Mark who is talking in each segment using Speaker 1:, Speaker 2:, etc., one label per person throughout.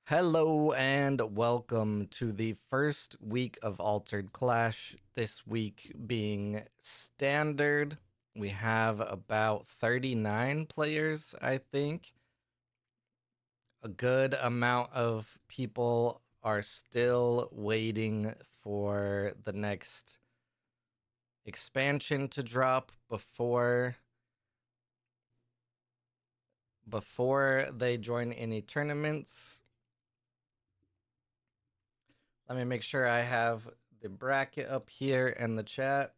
Speaker 1: Hello and welcome to the first week of Altered Clash. This week being standard. We have about 39 players, I think. A good amount of people are still waiting for the next expansion to drop before they join any tournaments. Let me make sure I have the bracket up here in the chat.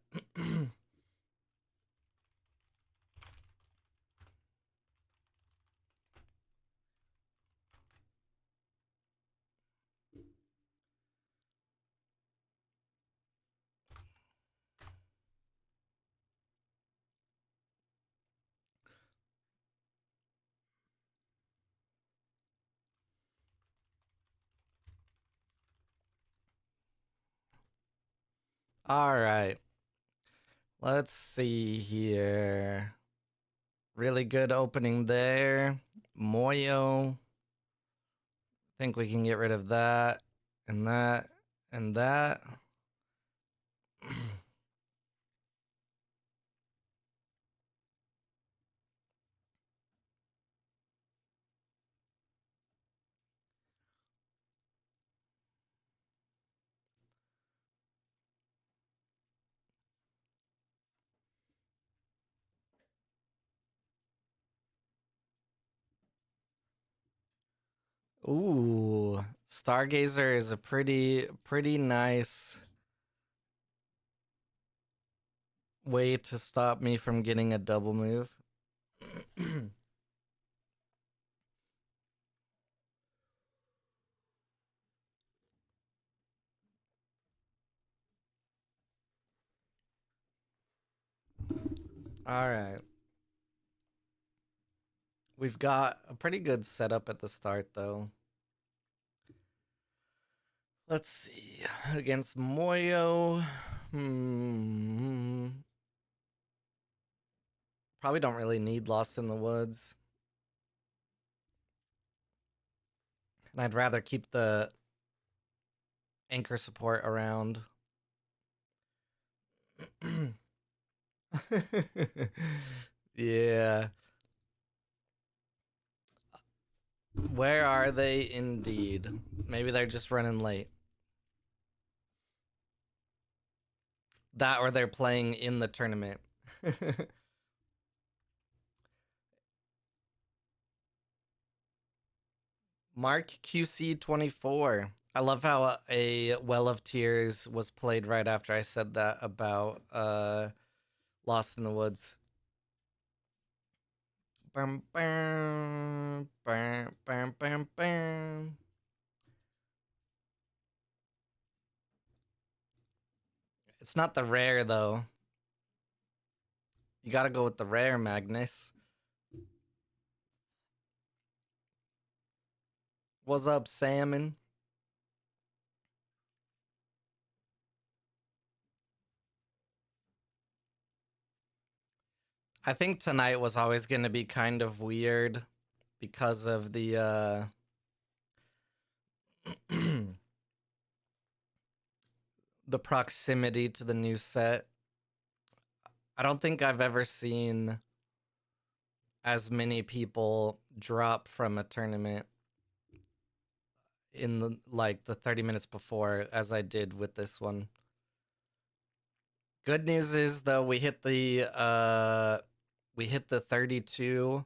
Speaker 1: All right. Let's see here. Really good opening there. Moyo. Think we can get rid of that and that and that. Ooh, Stargazer is a pretty nice way to stop me from getting a double move. All right. We've got a pretty good setup at the start, though. Let's see. Against Moyo. Probably don't really need Lost in the Woods. And I'd rather keep the anchor support around. Yeah. Where are they indeed? Maybe they're just running late. That or they're playing in the tournament. Mark QC24. I love how a Well of Tears was played right after I said that about Lost in the Woods. Bam, bam, bam, bam, bam, bam. It's not the rare though. You gotta go with the rare, Magnus. What's up, Salmon? I think tonight was always gonna be kind of weird because of the the proximity to the new set. I don't think I've ever seen as many people drop from a tournament in the 30 minutes before as I did with this one. Good news is though we hit the 32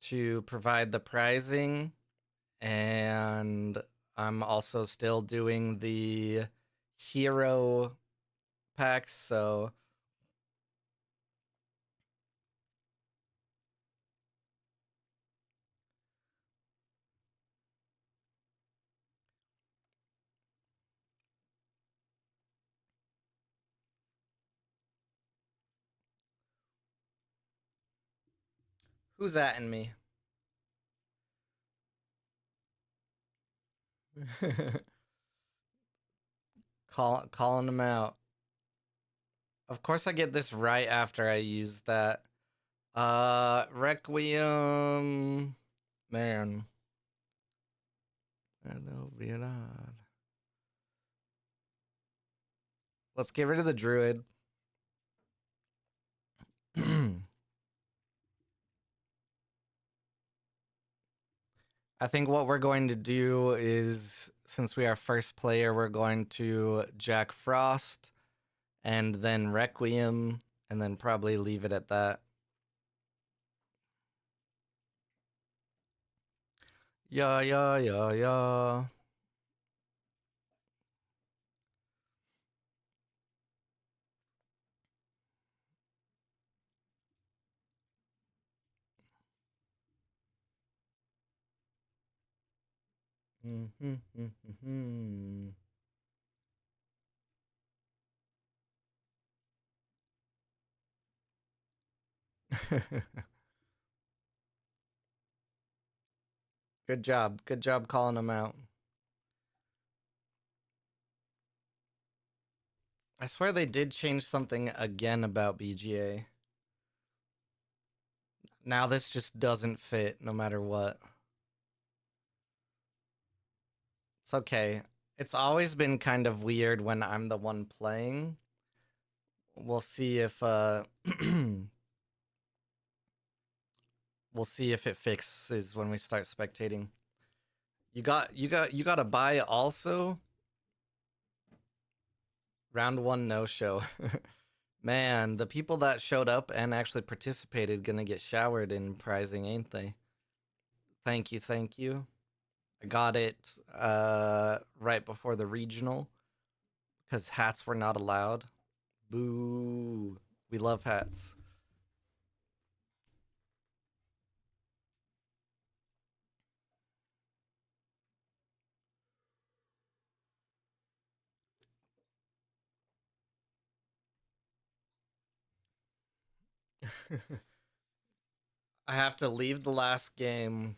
Speaker 1: to provide the prizing, and I'm also still doing the hero packs, so who's atting me? Calling them out. Of course I get this right after I use that. Requiem, man. Let's get rid of the druid. I think what we're going to do is, since we are first player, we're going to Jack Frost and then Requiem, and then probably leave it at that. Yeah, yeah, yeah, yeah. Good job. Good job calling them out. I swear they did change something again about BGA. Now this just doesn't fit no matter what. It's okay. It's always been kind of weird when I'm the one playing. We'll see if we'll see if it fixes when we start spectating. You got a buy also. Round 1 no show. Man, the people that showed up and actually participated gonna get showered in prizing, ain't they? Thank you, thank you. I got it right before the regional because hats were not allowed. Boo. We love hats. I have to leave the last game.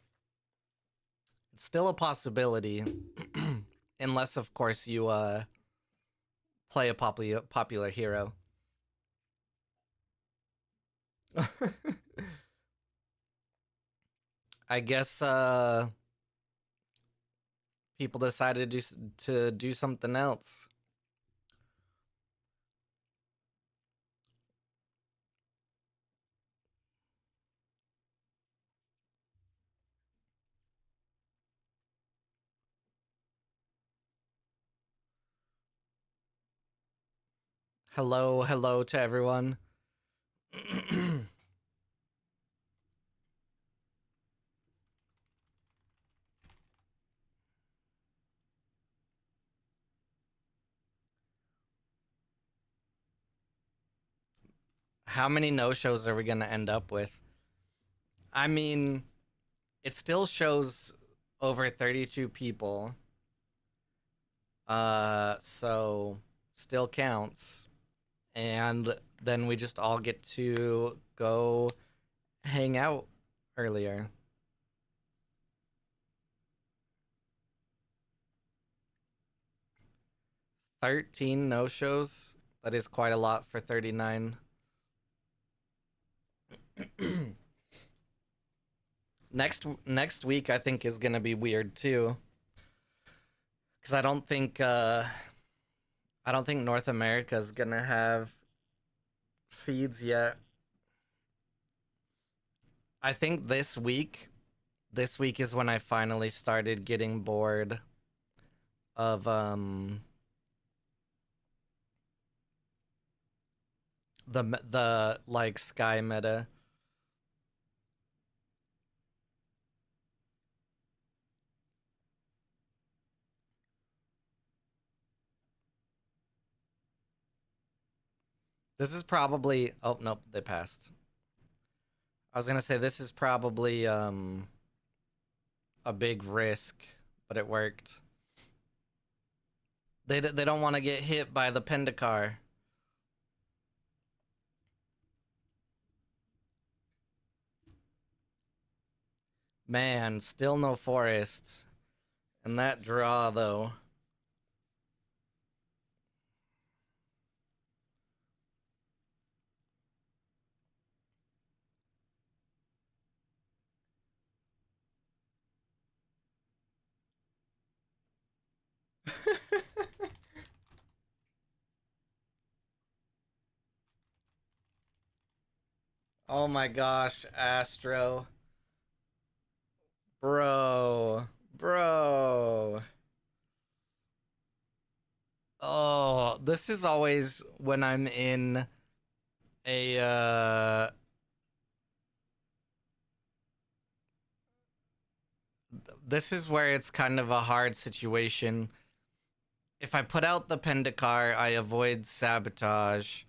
Speaker 1: It's still a possibility. Unless of course you play a popular hero. I guess people decided to do something else. Hello, hello to everyone. How many no-shows are we going to end up with? I mean, it still shows over 32 people. So still counts. And then we just all get to go hang out earlier. 13 no-shows. That is quite a lot for 39. Next week I think is going to be weird too. Cuz I don't think North America is going to have seeds yet. I think this week is when I finally started getting bored of the like sky meta. This is probably oh nope, they passed. I was going to say this is probably a big risk, but it worked. They don't want to get hit by the Pendacar. Man, still no forest. And that draw though. Oh my gosh, Astro. Bro. Bro. Oh, this is always when I'm in a this is where it's kind of a hard situation. If I put out the Pendikar, I avoid sabotage.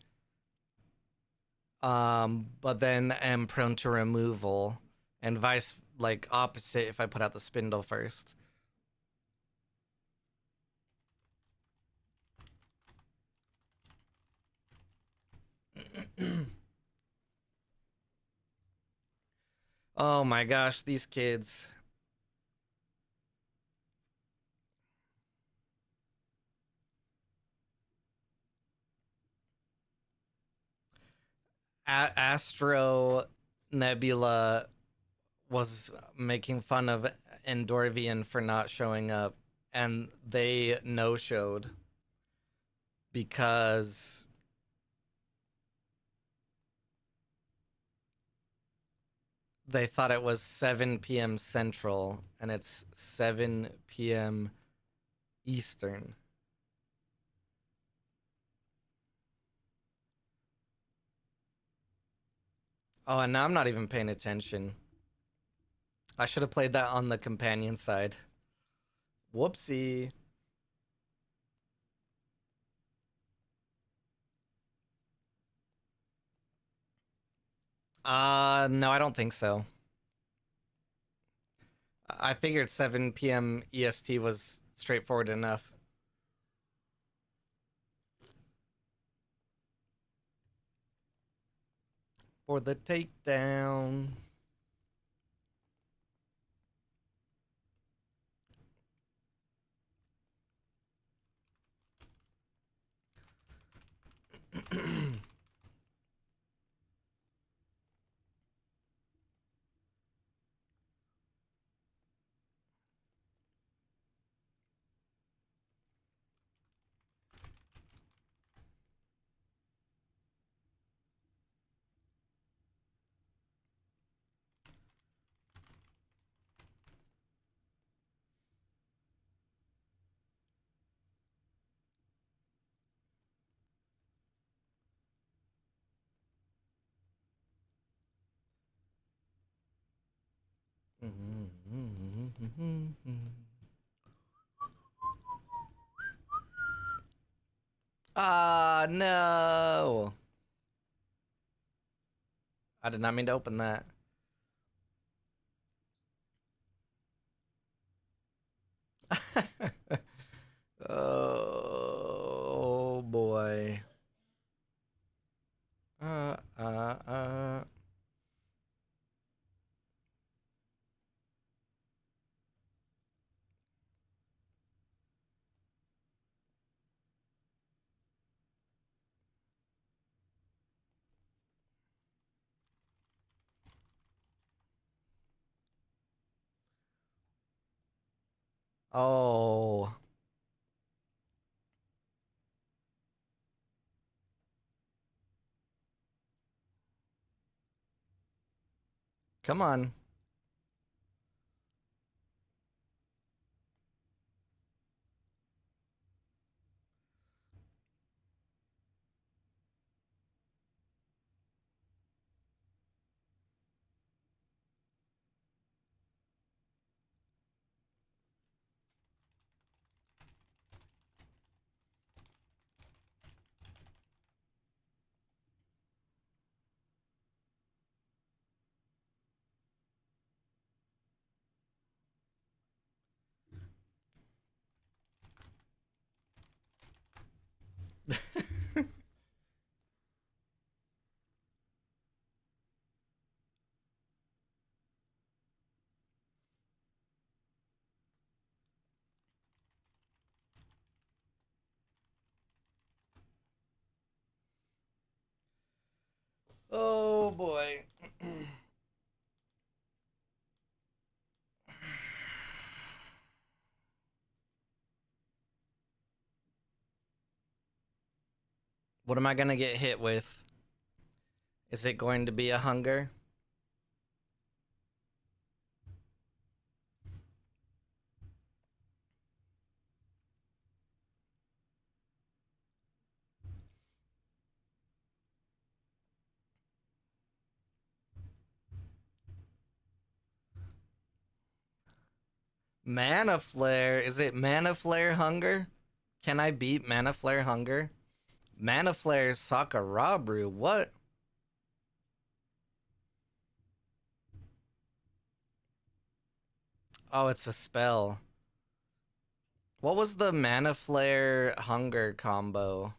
Speaker 1: But then am prone to removal. And vice like opposite if I put out the spindle first. Oh my gosh, these kids. Astro Nebula was making fun of Endorvian for not showing up, and they no showed because they thought it was 7 p.m. Central and it's 7 p.m. Eastern. Oh, and now I'm not even paying attention. I should have played that on the companion side. Whoopsie. No, I don't think so. I figured 7 p.m. EST was straightforward enough. For the takedown. Ah, no. I did not mean to open that. Oh boy. Uh, uh, uh. Oh. Come on. Oh boy. What am I gonna get hit with? Is it going to be a hunger? Mana Flare? Is it Mana Flare Hunger? Can I beat Mana Flare Hunger? Mana Flare Sakurabru? What? Oh, it's a spell. What was the Mana Flare Hunger combo?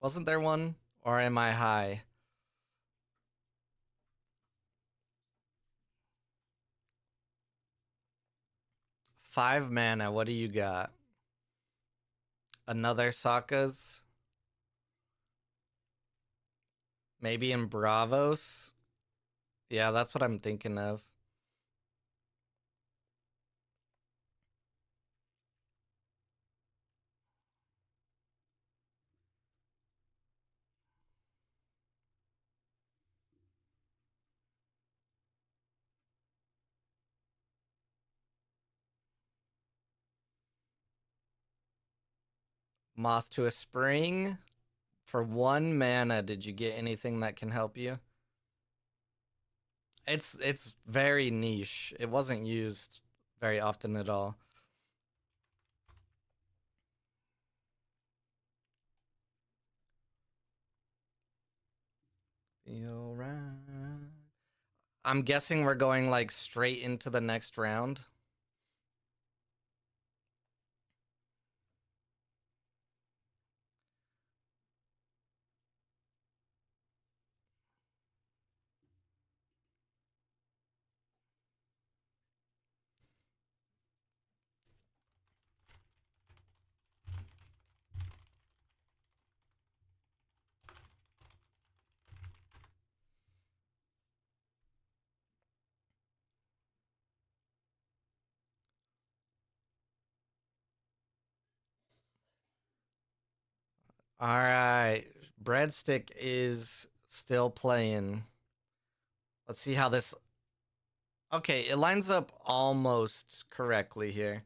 Speaker 1: Wasn't there one? Or am I high? 5 mana, what do you got? Another Sokka's? Maybe in Bravos? Yeah, that's what I'm thinking of. Moth to a Spring? For 1 mana, did you get anything that can help you? It's very niche. It wasn't used very often at all. Feel right. I'm guessing we're going like straight into the next round. All right. Breadstick is still playing. Let's see how this. Okay, it lines up almost correctly here.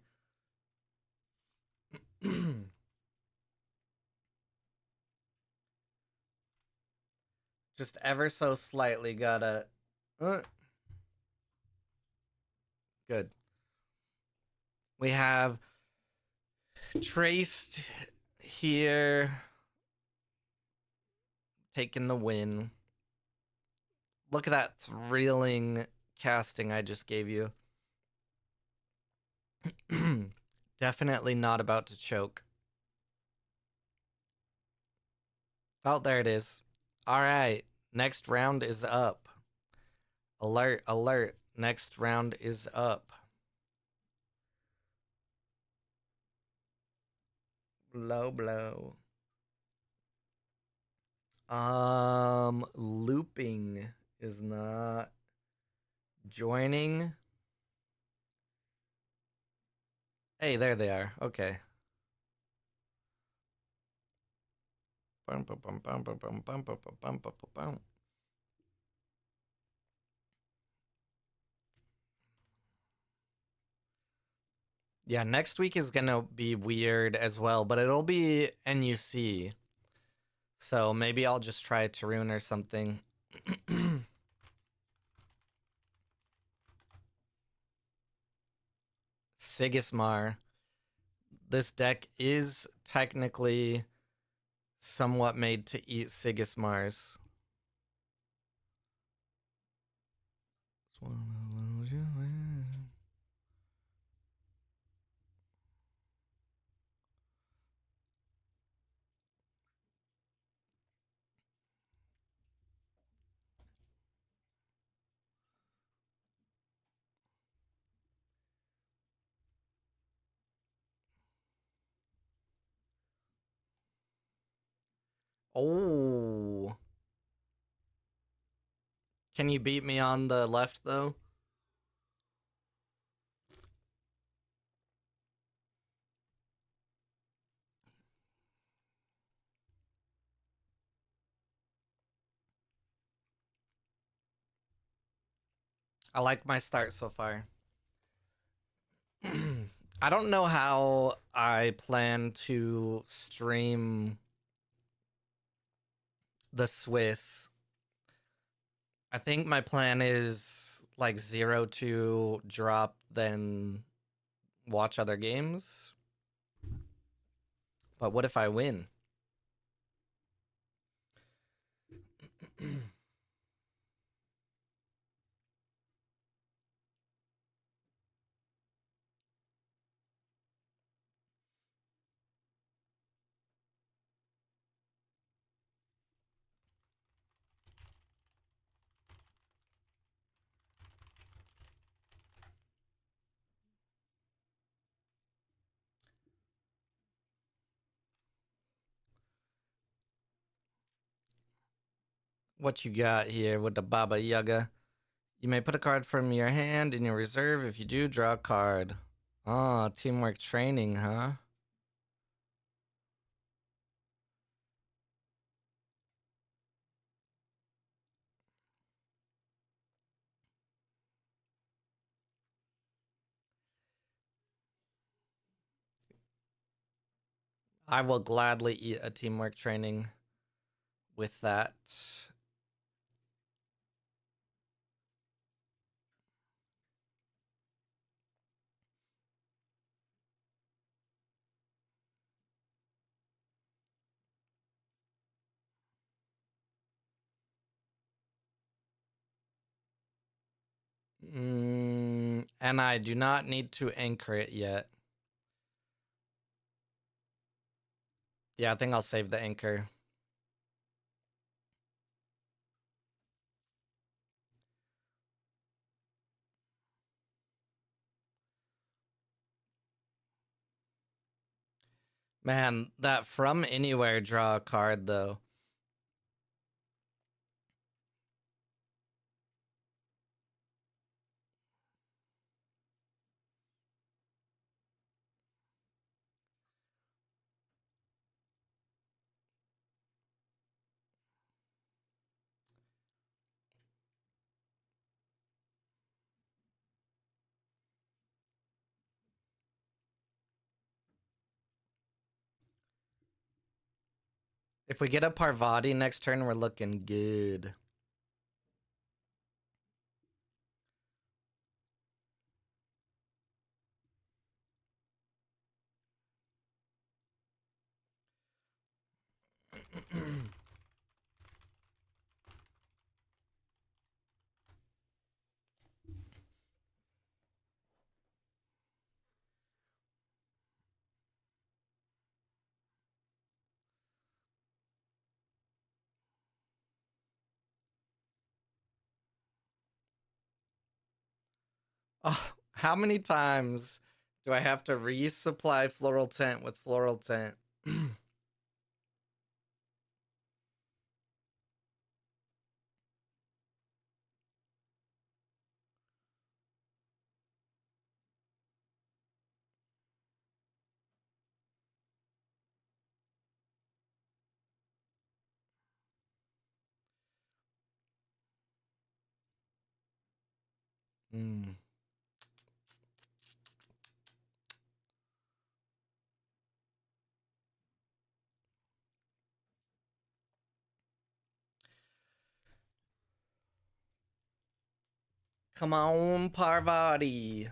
Speaker 1: Just ever so slightly gotta. Uh, good. We have Traced here, taking the win. Look at that thrilling casting I just gave you. Definitely not about to choke. Oh, there it is. All right. Next round is up. Alert, alert. Next round is up. Low blow. Looping is not joining. Hey, there they are. Okay. Yeah, next week is gonna be weird as well, but it'll be NUC. So maybe I'll just try Tarun or something. Sigismar. This deck is technically somewhat made to eat Sigismars. Oh. Can you beat me on the left, though? I like my start so far. I don't know how I plan to stream the Swiss. I think my plan is like 0-2 drop, then watch other games. But what if I win? What you got here with the Baba Yaga? You may put a card from your hand in your reserve. If you do, draw a card. Oh, teamwork training, huh? I will gladly eat a teamwork training with that. And I do not need to anchor it yet. Yeah, I think I'll save the anchor. Man, that from anywhere draw a card though. If we get a Parvati next turn, we're looking good. Oh, how many times do I have to resupply Floral Tent with Floral Tent? Mm. Come on, Parvati.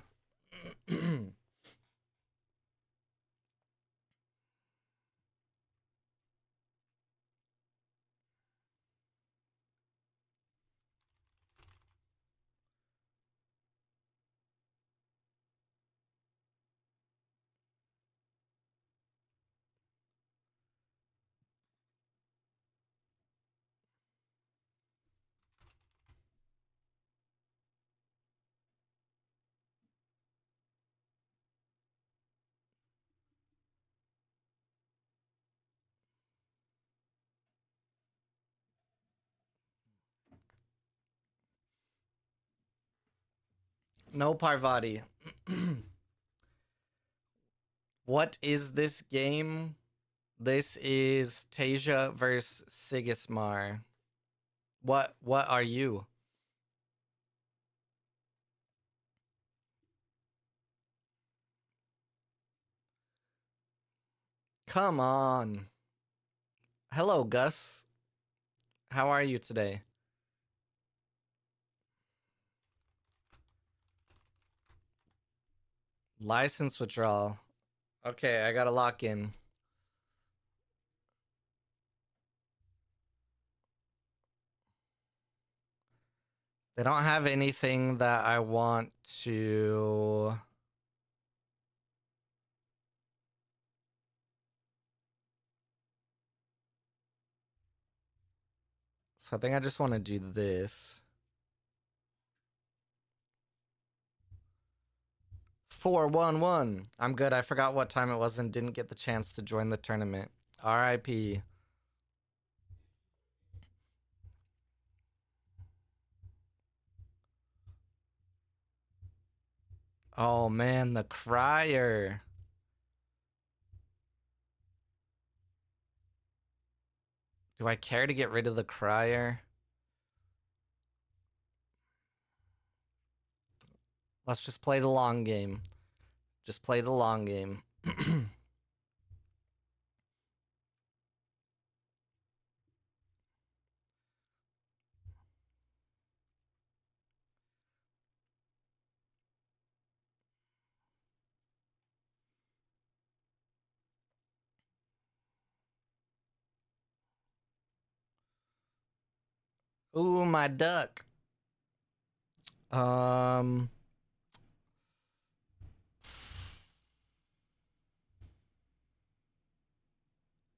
Speaker 1: No Parvati. What is this game? This is Tasia versus Sigismar. What are you? Come on. Hello, Gus. How are you today? License withdrawal. Okay, I gotta lock in. They don't have anything that I want to. So I think I just want to do this. 411. I'm good. I forgot what time it was and didn't get the chance to join the tournament. RIP. Oh man, the crier. Do I care to get rid of the crier? Let's just play the long game. Just play the long game. Ooh, my duck. Um,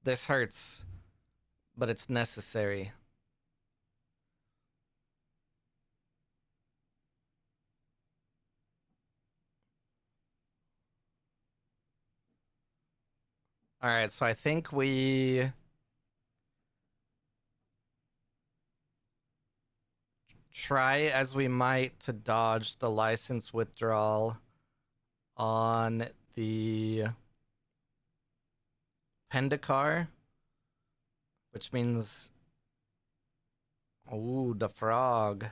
Speaker 1: this hurts, but it's necessary. All right, so I think we try as we might to dodge the license withdrawal on the Pendacar, which means, ooh, the frog.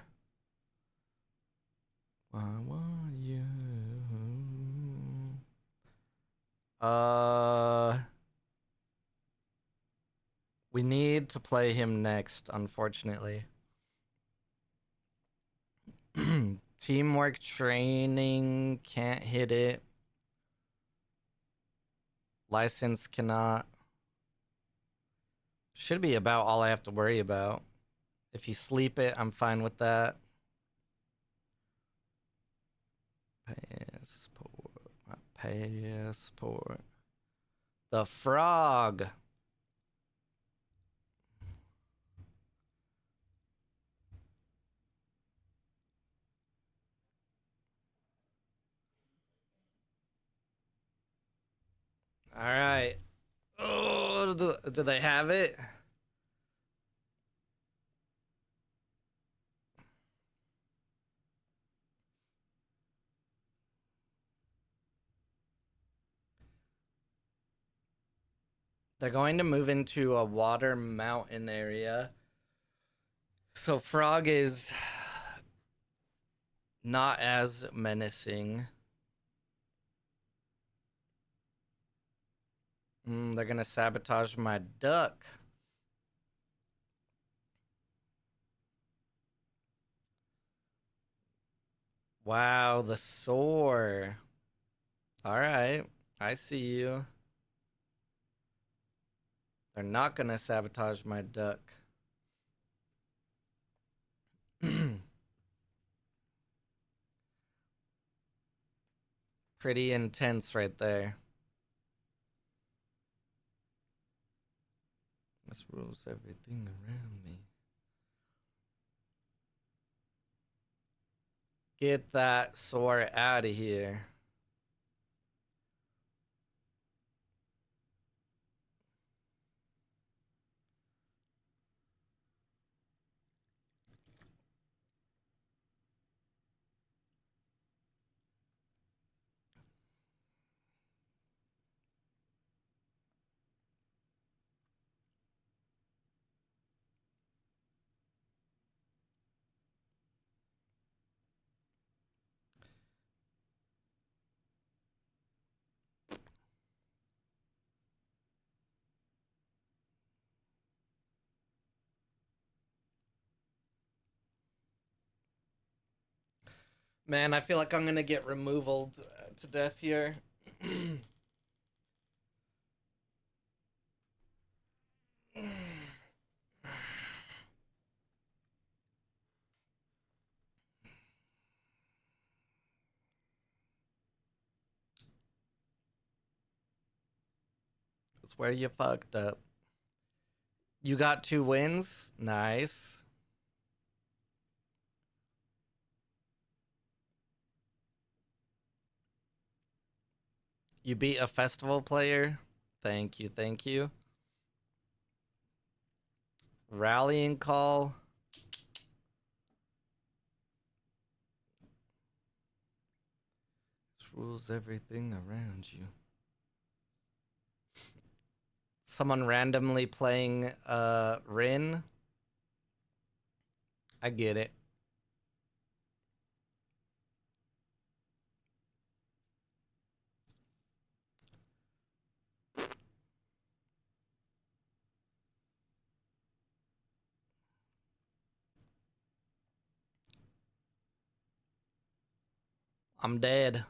Speaker 1: I want you. Uh, we need to play him next, unfortunately. Teamwork training, can't hit it. License cannot. Should be about all I have to worry about. If you sleep it, I'm fine with that. Passport. My passport. The frog. All right. Oh, do they have it? They're going to move into a water mountain area. So frog is not as menacing. They're gonna sabotage my duck. Wow, the soar. All right, I see you. They're not gonna sabotage my duck. Pretty intense right there. This rules everything around me. Get that soar out of here. Man, I feel like I'm gonna get removal to death here. That's where you fucked up. You got 2 wins? Nice. You beat a festival player? Thank you, thank you. Rallying call. This rules everything around you. Someone randomly playing Rin. I get it. I'm dead.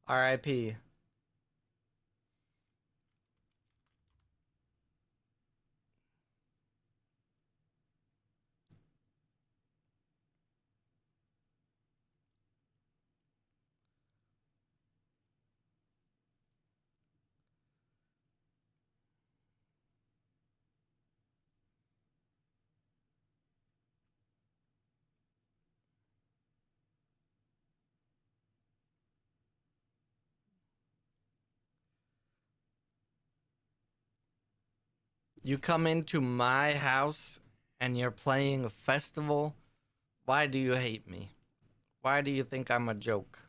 Speaker 1: RIP. You come into my house and you're playing a festival. Why do you hate me? Why do you think I'm a joke?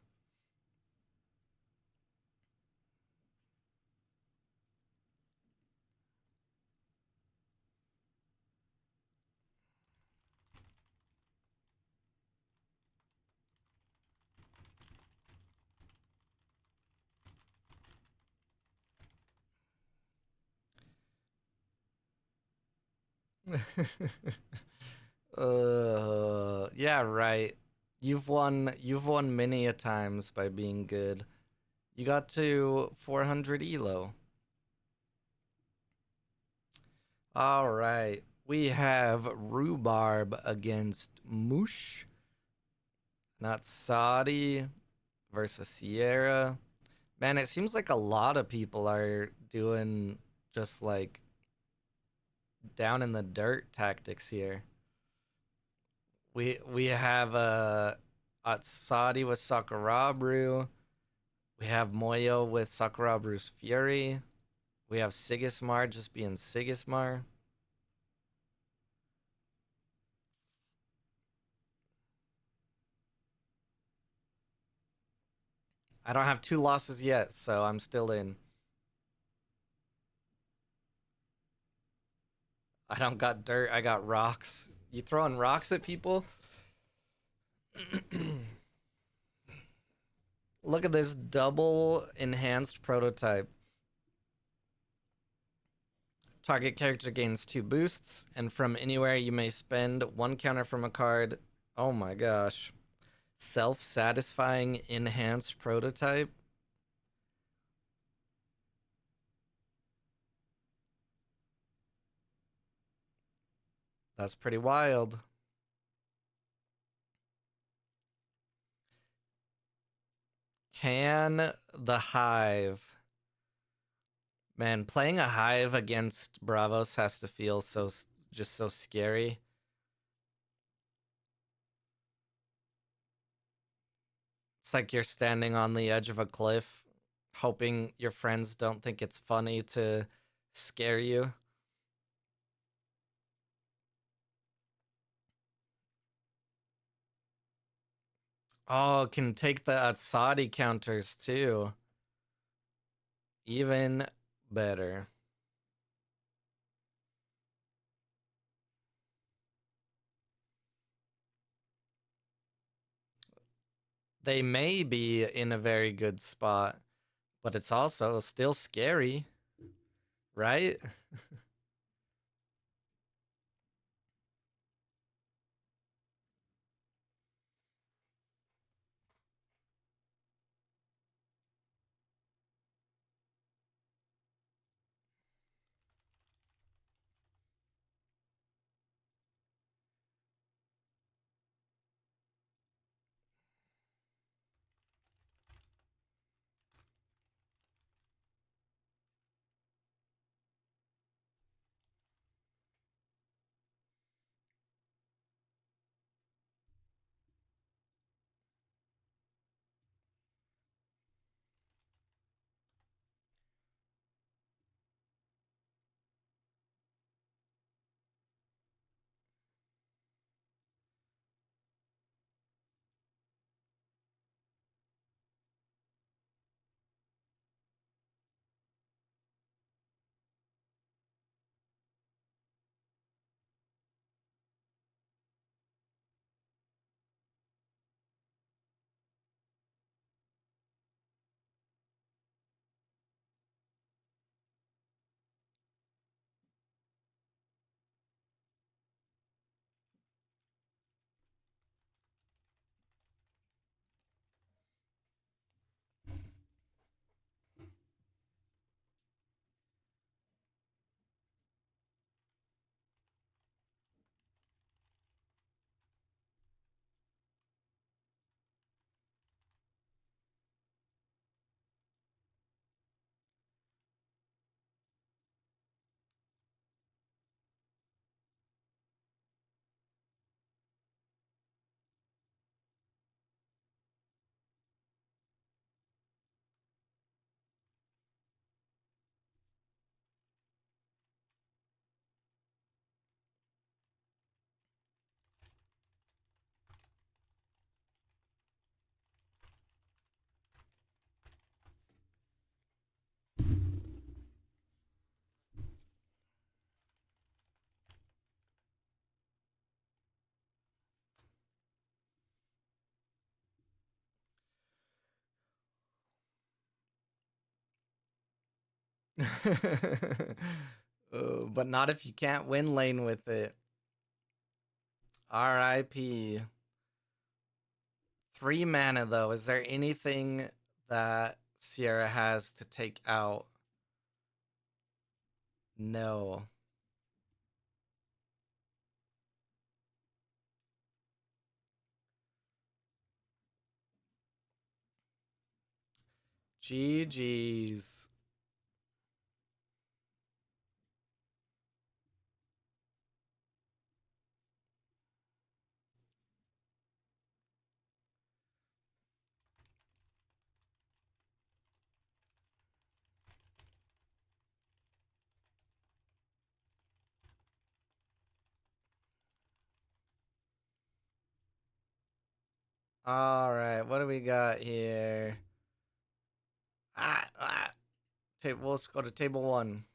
Speaker 1: Yeah, right. You've won many a times by being good. You got to 400 elo. All right. We have Rhubarb against Moosh. Not Saudi versus Sierra. Man, it seems like a lot of people are doing just like down in the dirt tactics here. We have Saudi with Sakurabru. We have Moyo with Sakurabru's Fury. We have Sigismar just being Sigismar. I don't have 2 losses yet, so I'm still in. I don't got dirt, I got rocks. You throwing rocks at people? Look at this double enhanced prototype. Target character gains 2 boosts, and from anywhere you may spend 1 counter from a card. Oh my gosh. Self-satisfying enhanced prototype. That's pretty wild. Can the Hive. Man, playing a Hive against Bravos has to feel just so scary. It's like you're standing on the edge of a cliff, hoping your friends don't think it's funny to scare you. Oh, can take the Atsadi counters too. Even better. They may be in a very good spot, but it's also still scary, right? But not if you can't win lane with it. RIP. 3 mana though. Is there anything that Sierra has to take out? No. GG's. All right, what do we got here? Ah, ah. Let's go to table 1.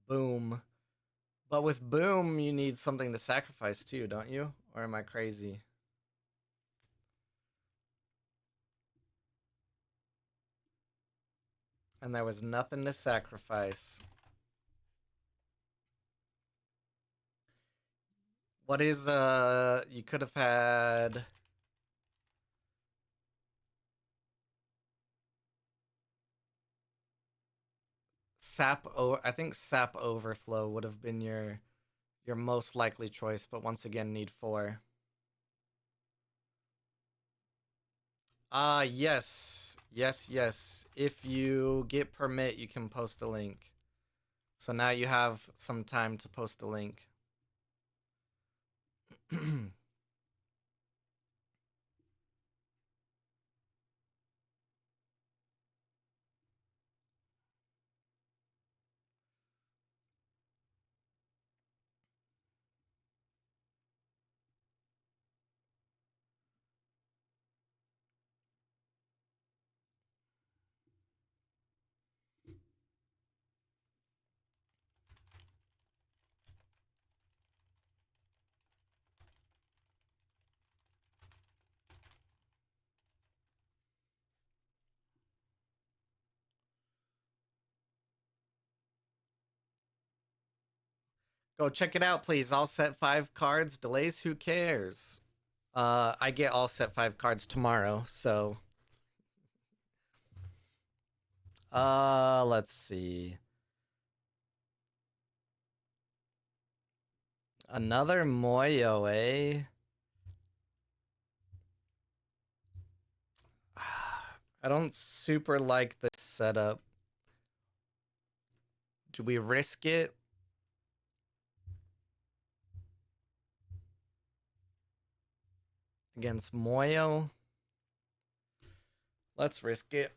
Speaker 1: Boom. But with boom, you need something to sacrifice too, don't you? Or am I crazy? And there was nothing to sacrifice. What is you could have had I think sap overflow would have been your most likely choice, but once again need 4. Yes. Yes, yes. If you get permit, you can post a link. So now you have some time to post a link. Go check it out, please. All set 5 cards. Delays, who cares? I get all set 5 cards tomorrow, so let's see. Another Moyo, eh? I don't super like this setup. Do we risk it? Against Moyo? Let's risk it.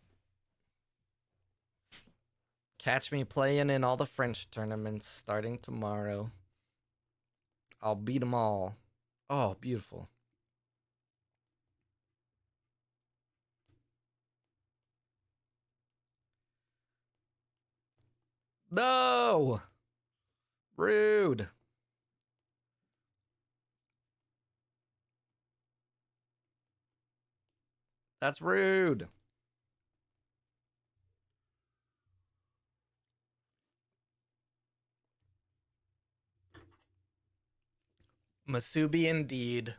Speaker 1: Catch me playing in all the French tournaments starting tomorrow. I'll beat them all. Oh, beautiful. No! Rude. That's rude. Masubi indeed.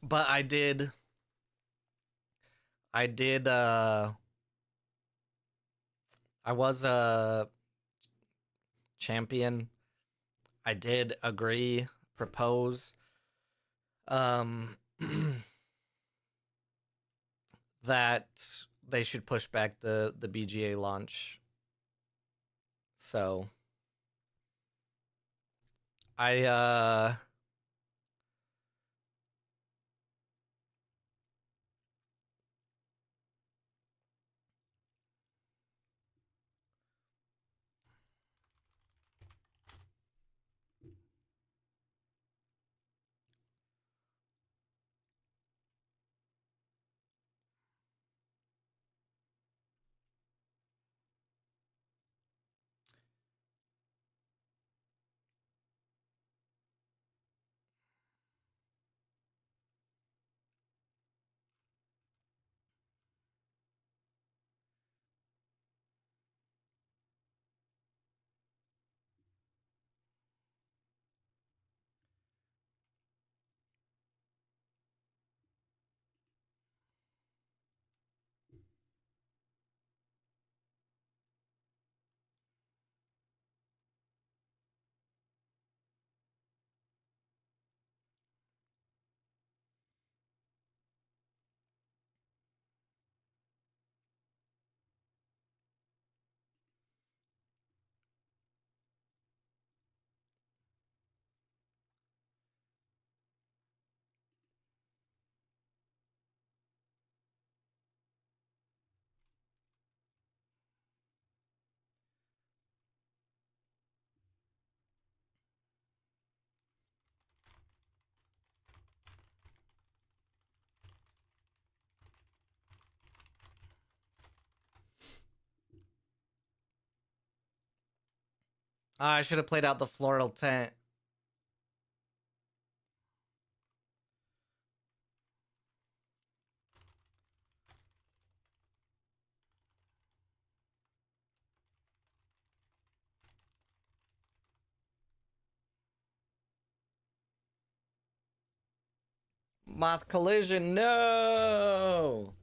Speaker 1: But I was a champion. I did agree, propose um that they should push back the BGA launch. So I I should have played out the floral tent. Moth collision, no.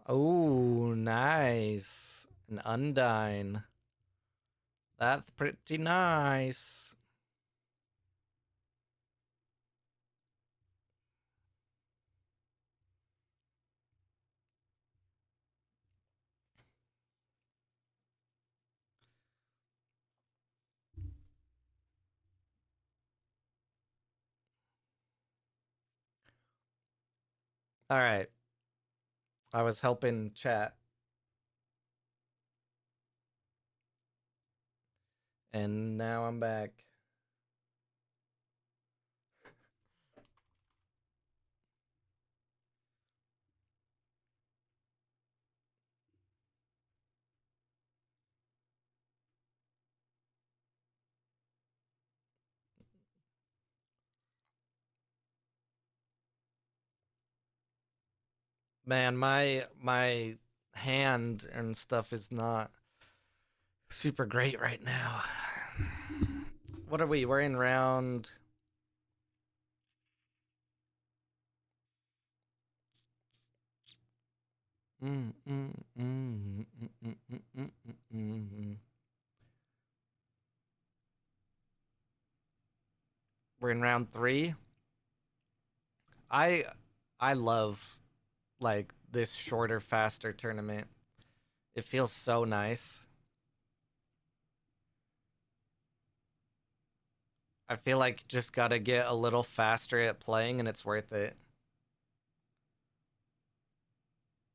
Speaker 1: Oh, nice. An Undine. That's pretty nice. All right. I was helping chat. And now I'm back. Man, my hand and stuff is not super great right now. What are we? We're in round. We're in round 3. I I love like this shorter, faster tournament. It feels so nice. I feel like just gotta get a little faster at playing and it's worth it.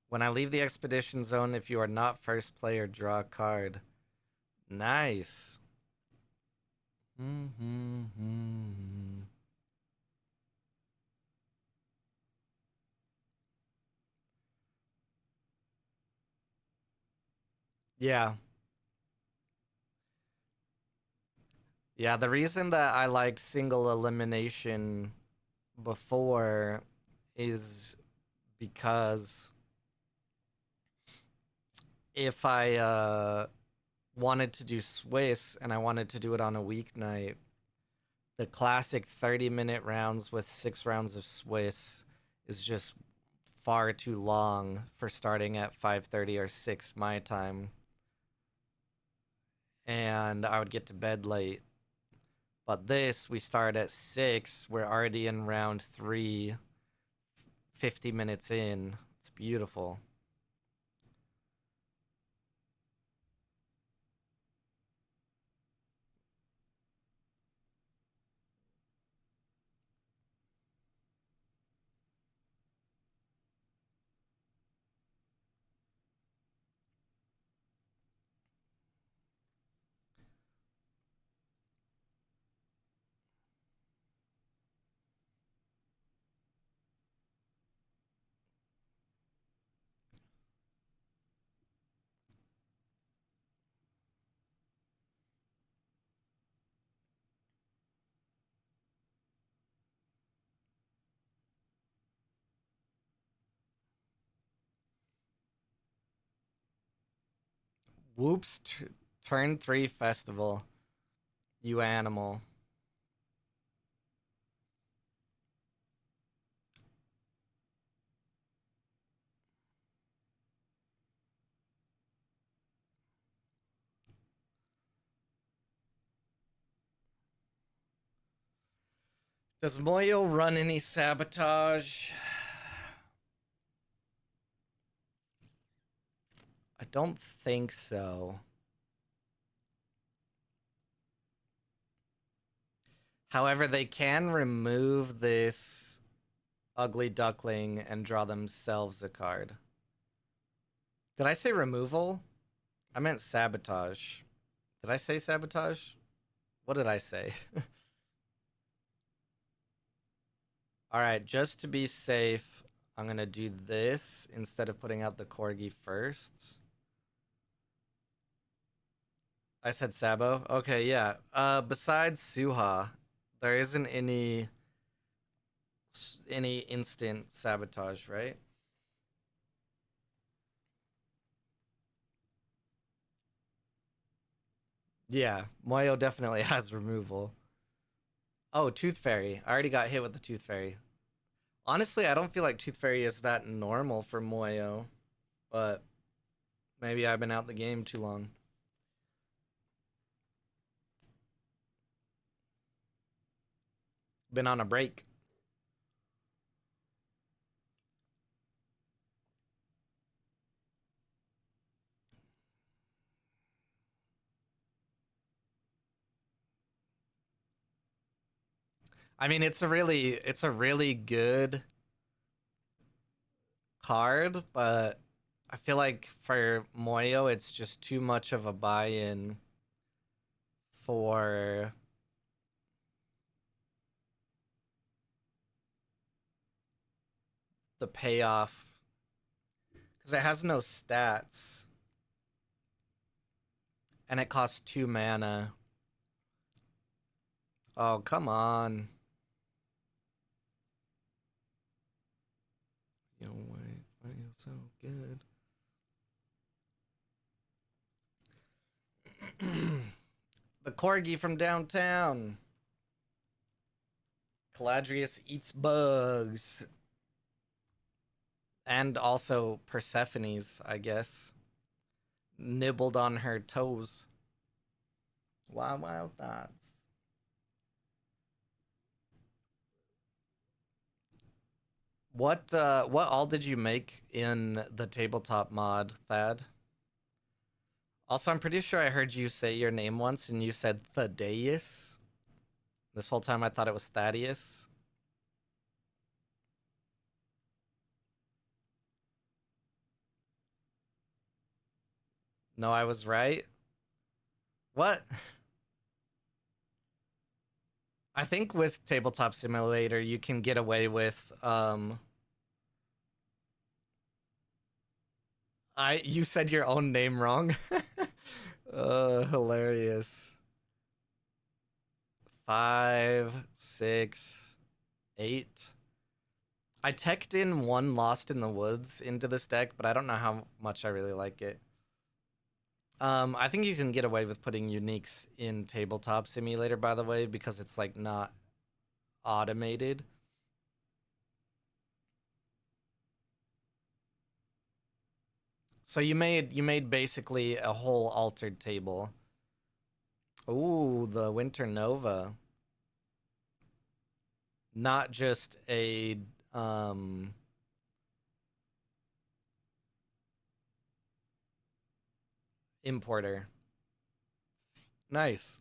Speaker 1: When I leave the expedition zone, if you are not first player, draw a card. Nice. Yeah. Yeah, the reason that I liked single elimination before is because if I wanted to do Swiss and I wanted to do it on a weeknight, the classic 30-minute rounds with 6 rounds of Swiss is just far too long for starting at 5:30 or 6 my time, and I would get to bed late. But this, we start at 6, we're already in round 3, 50 minutes in. It's beautiful. Whoops, turn 3 festival. You animal. Does Moyo run any sabotage? I don't think so. However, they can remove this ugly duckling and draw themselves a card. Did I say removal? I meant sabotage. Did I say sabotage? What did I say? All right, just to be safe, I'm going to do this instead of putting out the corgi first. I said Sabo. Okay, yeah. Besides Suha, there isn't any instant sabotage, right? Yeah, Moyo definitely has removal. Oh, Tooth Fairy. I already got hit with the Tooth Fairy. Honestly, I don't feel like Tooth Fairy is that normal for Moyo, but maybe I've been out the game too long. Been on a break. I mean, it's a really good card, but I feel like for Moyo, it's just too much of a buy-in for the payoff because it has no stats and it costs 2 mana. Oh, come on. So good. The corgi from downtown. Caladrius eats bugs. And also Persephone's, I guess. Nibbled on her toes. Wild thoughts. What all did you make in the tabletop mod, Thad? Also, I'm pretty sure I heard you say your name once and you said Thaddeus. This whole time I thought it was Thaddeus. No, I was right. What? I think with Tabletop Simulator you can get away with you said your own name wrong. Hilarious. 5, 6, 8. I teched in one Lost in the Woods into this deck, but I don't know how much I really like it. I think you can get away with putting uniques in Tabletop Simulator, by the way, because it's like not automated. So you made basically a whole altered table. Ooh, the Winter Nova. Not just a importer. Nice.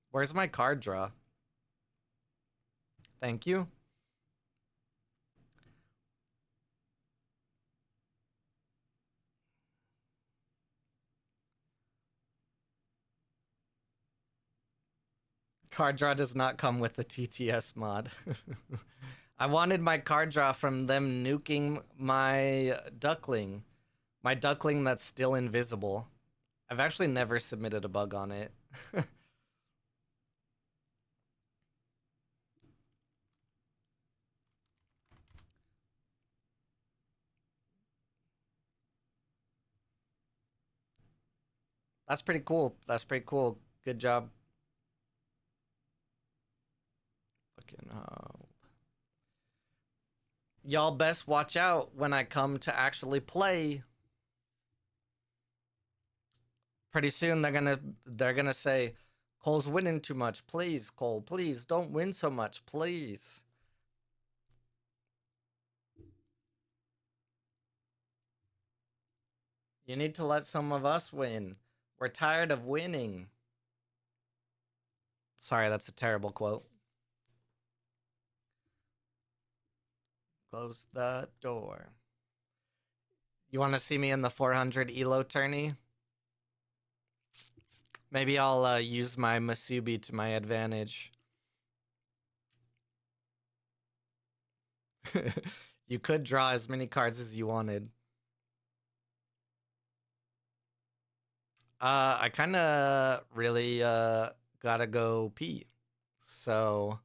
Speaker 1: Where's my card draw? Thank you. Card draw does not come with the TTS mod. I wanted my card draw from them nuking my duckling. My duckling that's still invisible. I've actually never submitted a bug on it. That's pretty cool. That's pretty cool. Good job. Fucking y'all best watch out when I come to actually play. Pretty soon they're gonna say, Cole's winning too much. Please, Cole, please don't win so much, please. You need to let some of us win. We're tired of winning. Sorry, that's a terrible quote. Close the door. You want to see me in the 400 elo tourney? Maybe I'll use my Masubi to my advantage. You could draw as many cards as you wanted. I kind of really gotta go pee. So,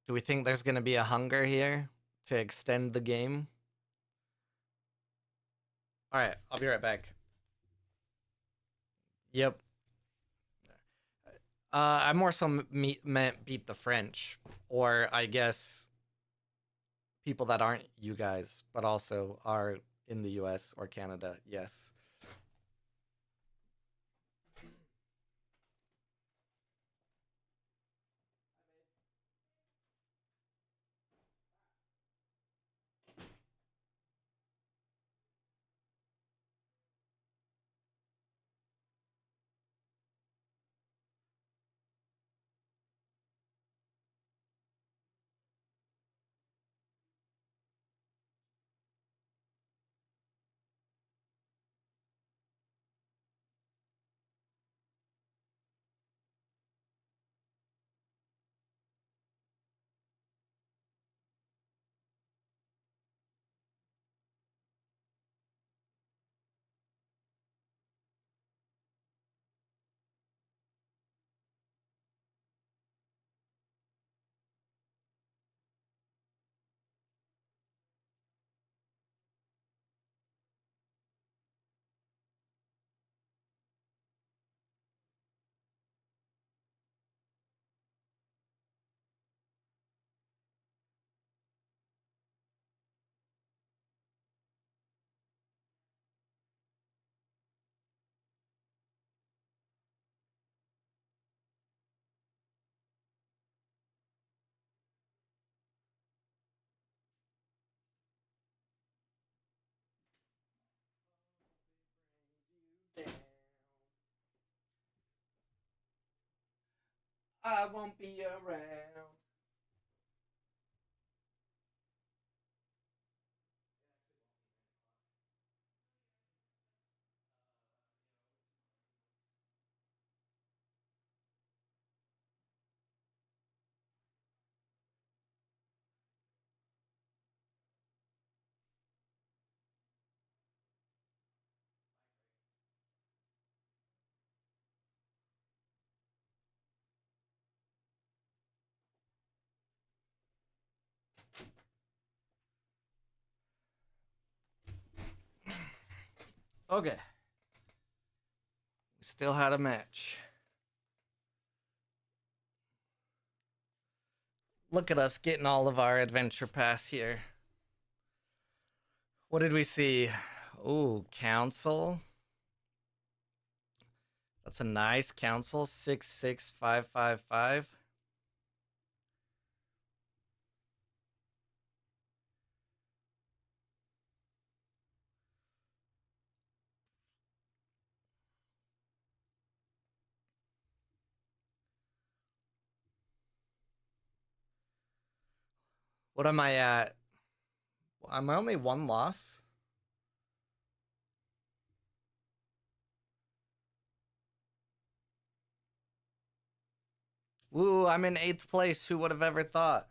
Speaker 1: do we think there's gonna be a hunger here to extend the game? All right, I'll be right back. Yep. I more so meant beat the French, or I guess people that aren't you guys, but also are in the U.S. or Canada. Yes. I won't be around. Okay. Still had a match. Look at us getting all of our adventure pass here. What did we see? Ooh, council. That's a nice council. 66555. What am I at? I'm only one loss. Woo, I'm in 8th place. Who would have ever thought?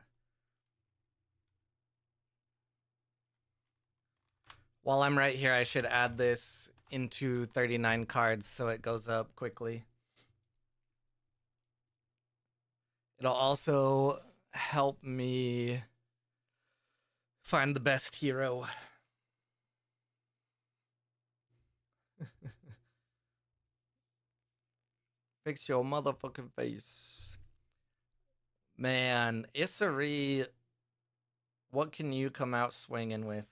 Speaker 1: While I'm right here, I should add this into 39 cards so it goes up quickly. It'll also help me find the best hero. Fix your motherfucking face. Man, Isari, what can you come out swinging with?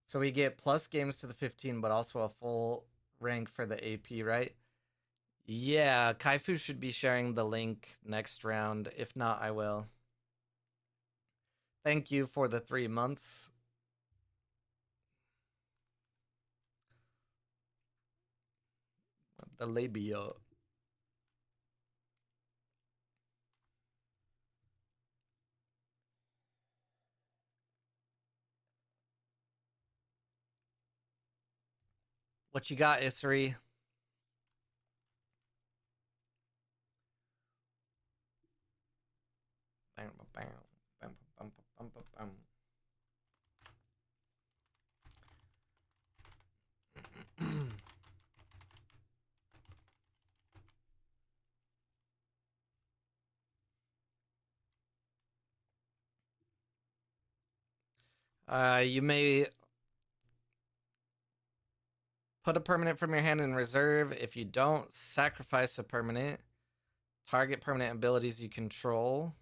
Speaker 1: So we get plus games to the 15, but also a full rank for the AP, right? Yeah, Kaifu should be sharing the link next round. If not, I will. Thank you for the 3 months. The labia. What you got, Isri? Bam, bam, bam, bam, bam, bam, bam. You may put a permanent from your hand in reserve. If you don't, sacrifice a permanent. Target permanent abilities you control.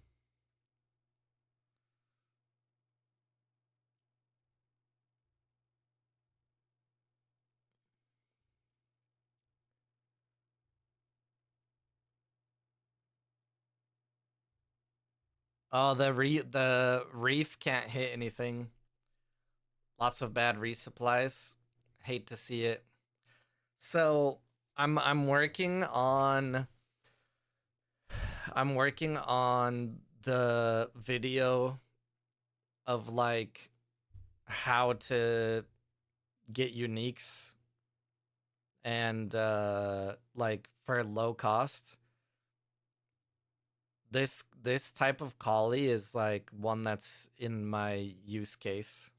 Speaker 1: Oh, the reef can't hit anything. Lots of bad resupplies. Hate to see it. So I'm working on the video of like how to get uniques and like for low cost. This type of collie is like one that's in my use case.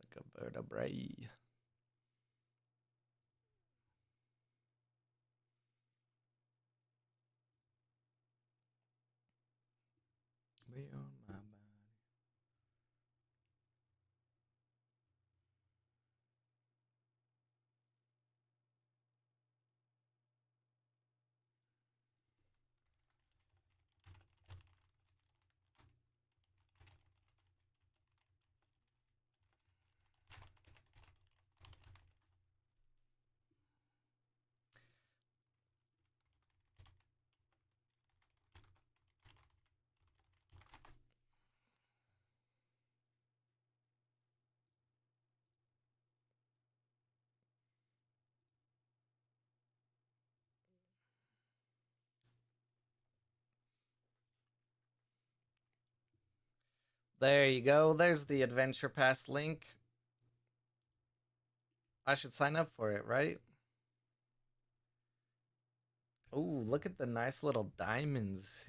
Speaker 1: Like a vertebrae. Lay on my body. There you go. There's the Adventure Pass link. I should sign up for it, right? Ooh, look at the nice little diamonds.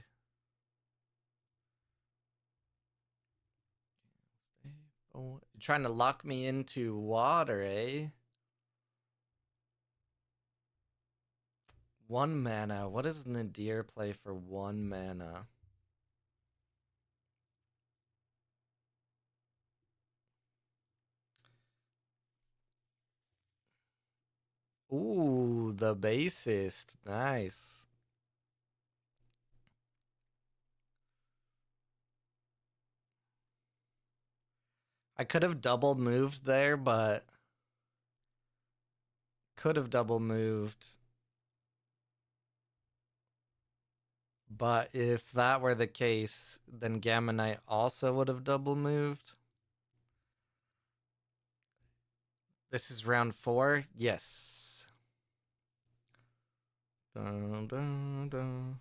Speaker 1: You're trying to lock me into water, eh? 1 mana. What does Nadir play for 1 mana? Ooh, the bassist. Nice. I could have double moved there, but could have double moved. But if that were the case, then Gamma Knight also would have double moved. This is round 4? Yes. Dun, dun, dun.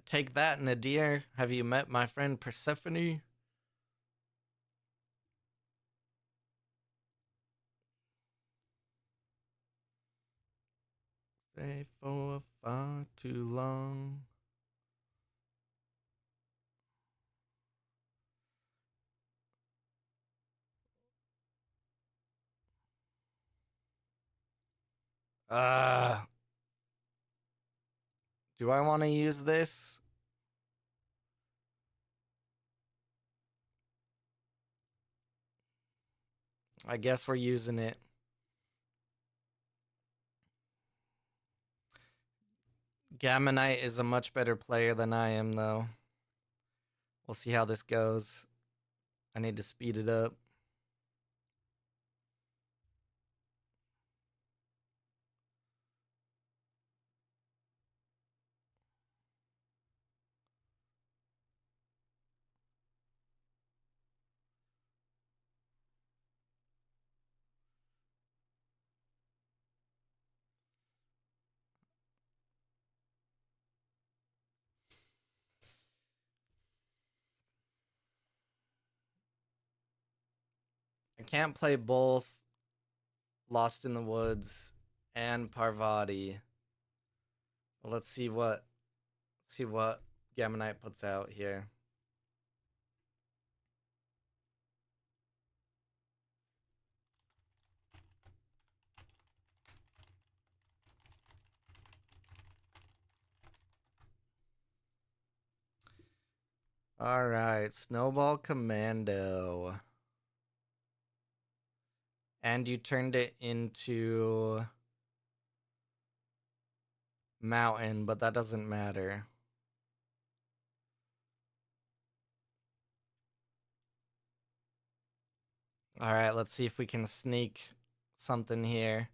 Speaker 1: Take that, Nadir. Have you met my friend Persephone? Stay for far too long. Do I want to use this? I guess we're using it. Gamma Knight is a much better player than I am, though. We'll see how this goes. I need to speed it up. I can't play both Lost in the Woods and Parvati. Well, let's see what Gamma Knight puts out here. All right, Snowball Commando. And you turned it into Mountain, but that doesn't matter. All right, let's see if we can sneak something here.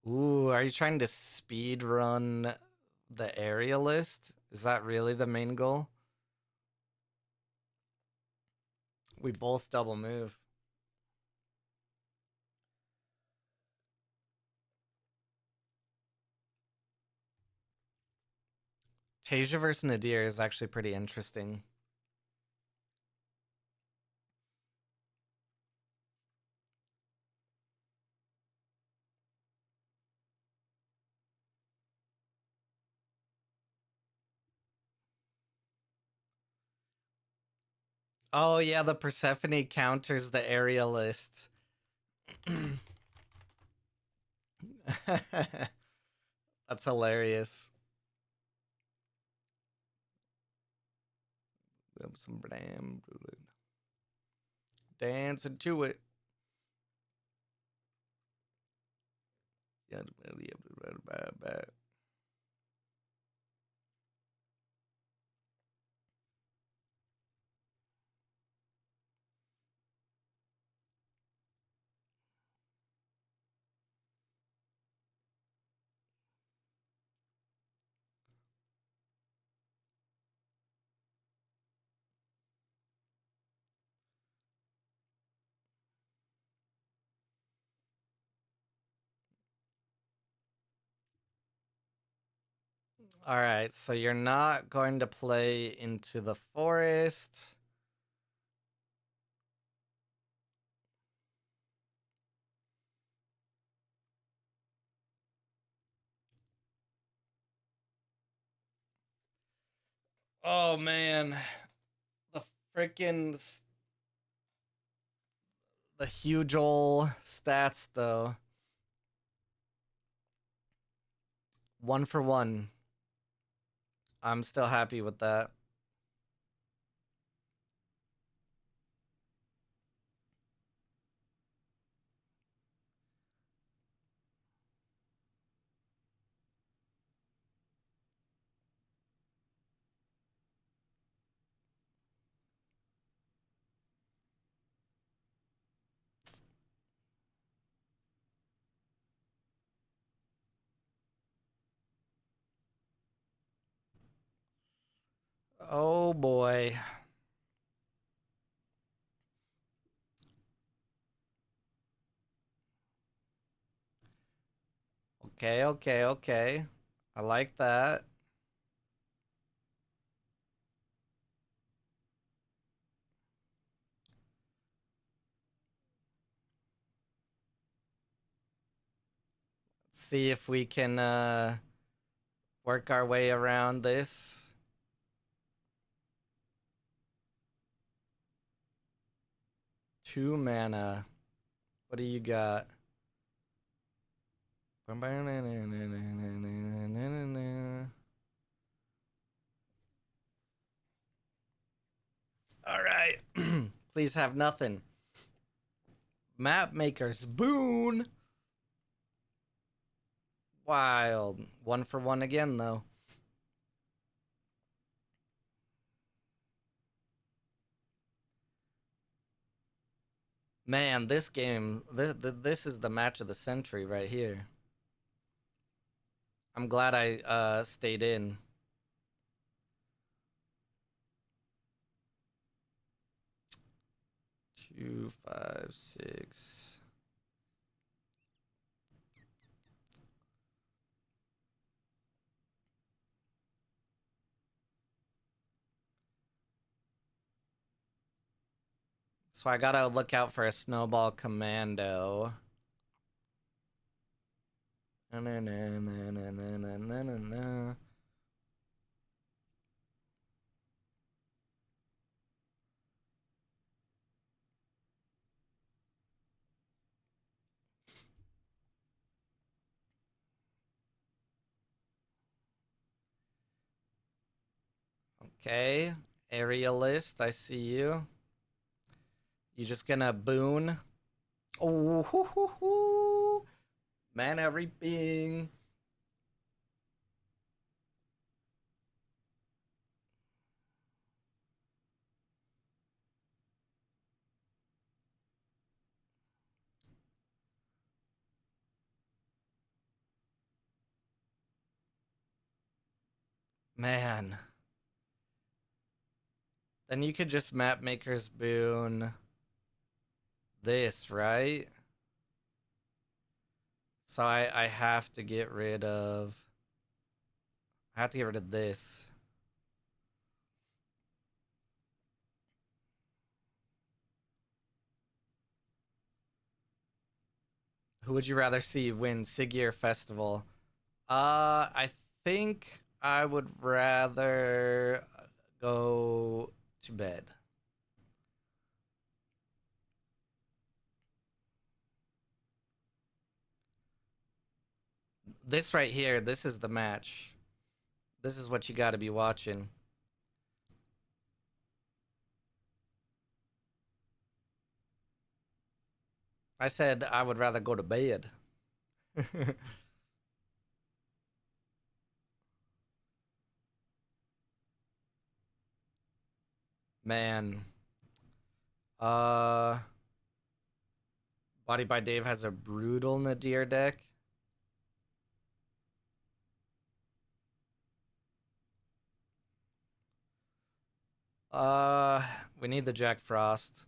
Speaker 1: Ooh, are you trying to speed run the area list? Is that really the main goal? We both double move. Tasia versus Nadir is actually pretty interesting. Oh yeah, the Persephone counters the area list. That's hilarious. Some damn dancing to it. All right, so you're not going to play into the forest. Oh man, the freaking the huge ol' stats though. 1 for 1. I'm still happy with that. Oh boy. Okay, okay, okay. I like that. Let's see if we can work our way around this. 2 mana. What do you got? All right. Please have nothing. Map Maker's Boon. Wild. 1 for 1 again, though. Man, this game, this is the match of the century right here. I'm glad I stayed in. 2, 5, 6. So I gotta look out for a snowball commando. Okay, aerialist, I see you. You just gonna boon? Oh, hoo, hoo, hoo. Mana reaping. Man. Then you could just map maker's boon this, right? So I have to get rid of I have to get rid of this. Who would you rather see win, Siggy or Festival? I think I would rather go to bed. This right here, this is the match. This is what you got to be watching. I said I would rather go to bed. Man. Uh Body by Dave has a brutal Nadir deck. Uh we need the Jack Frost.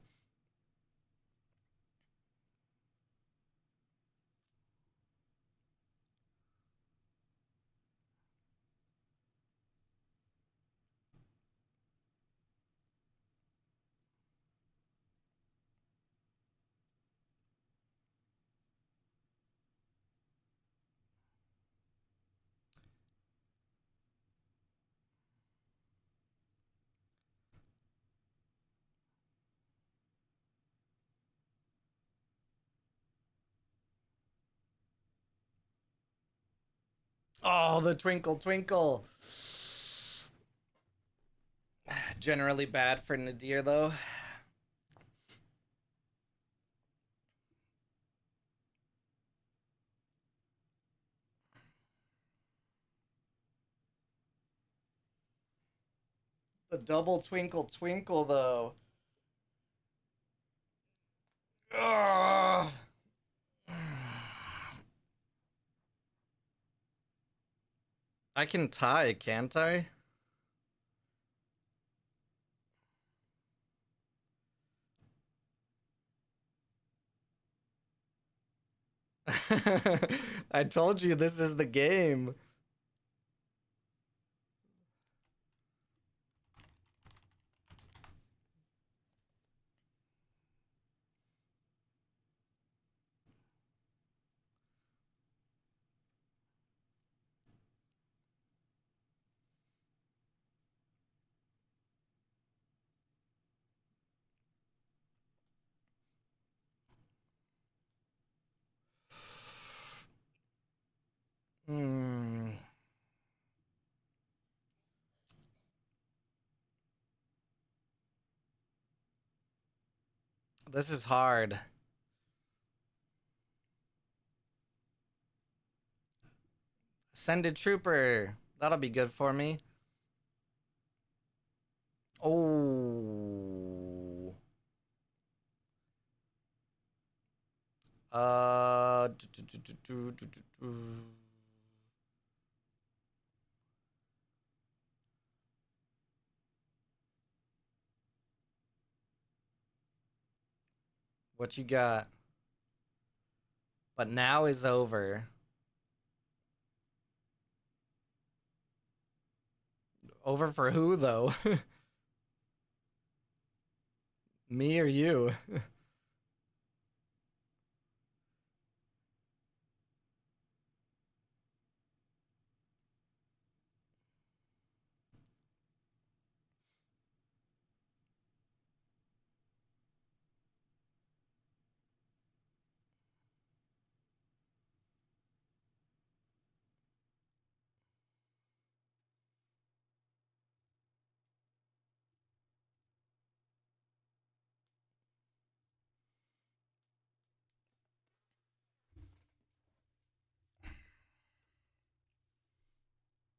Speaker 1: Oh, the twinkle twinkle. Generally bad for Nadir though. The double twinkle twinkle though. Ugh. I can tie, can't I? I told you this is the game. Hmm. This is hard. Ascended Trooper. That'll be good for me. Oh. Uh. What you got? But now is over. Over for who though? Me or you?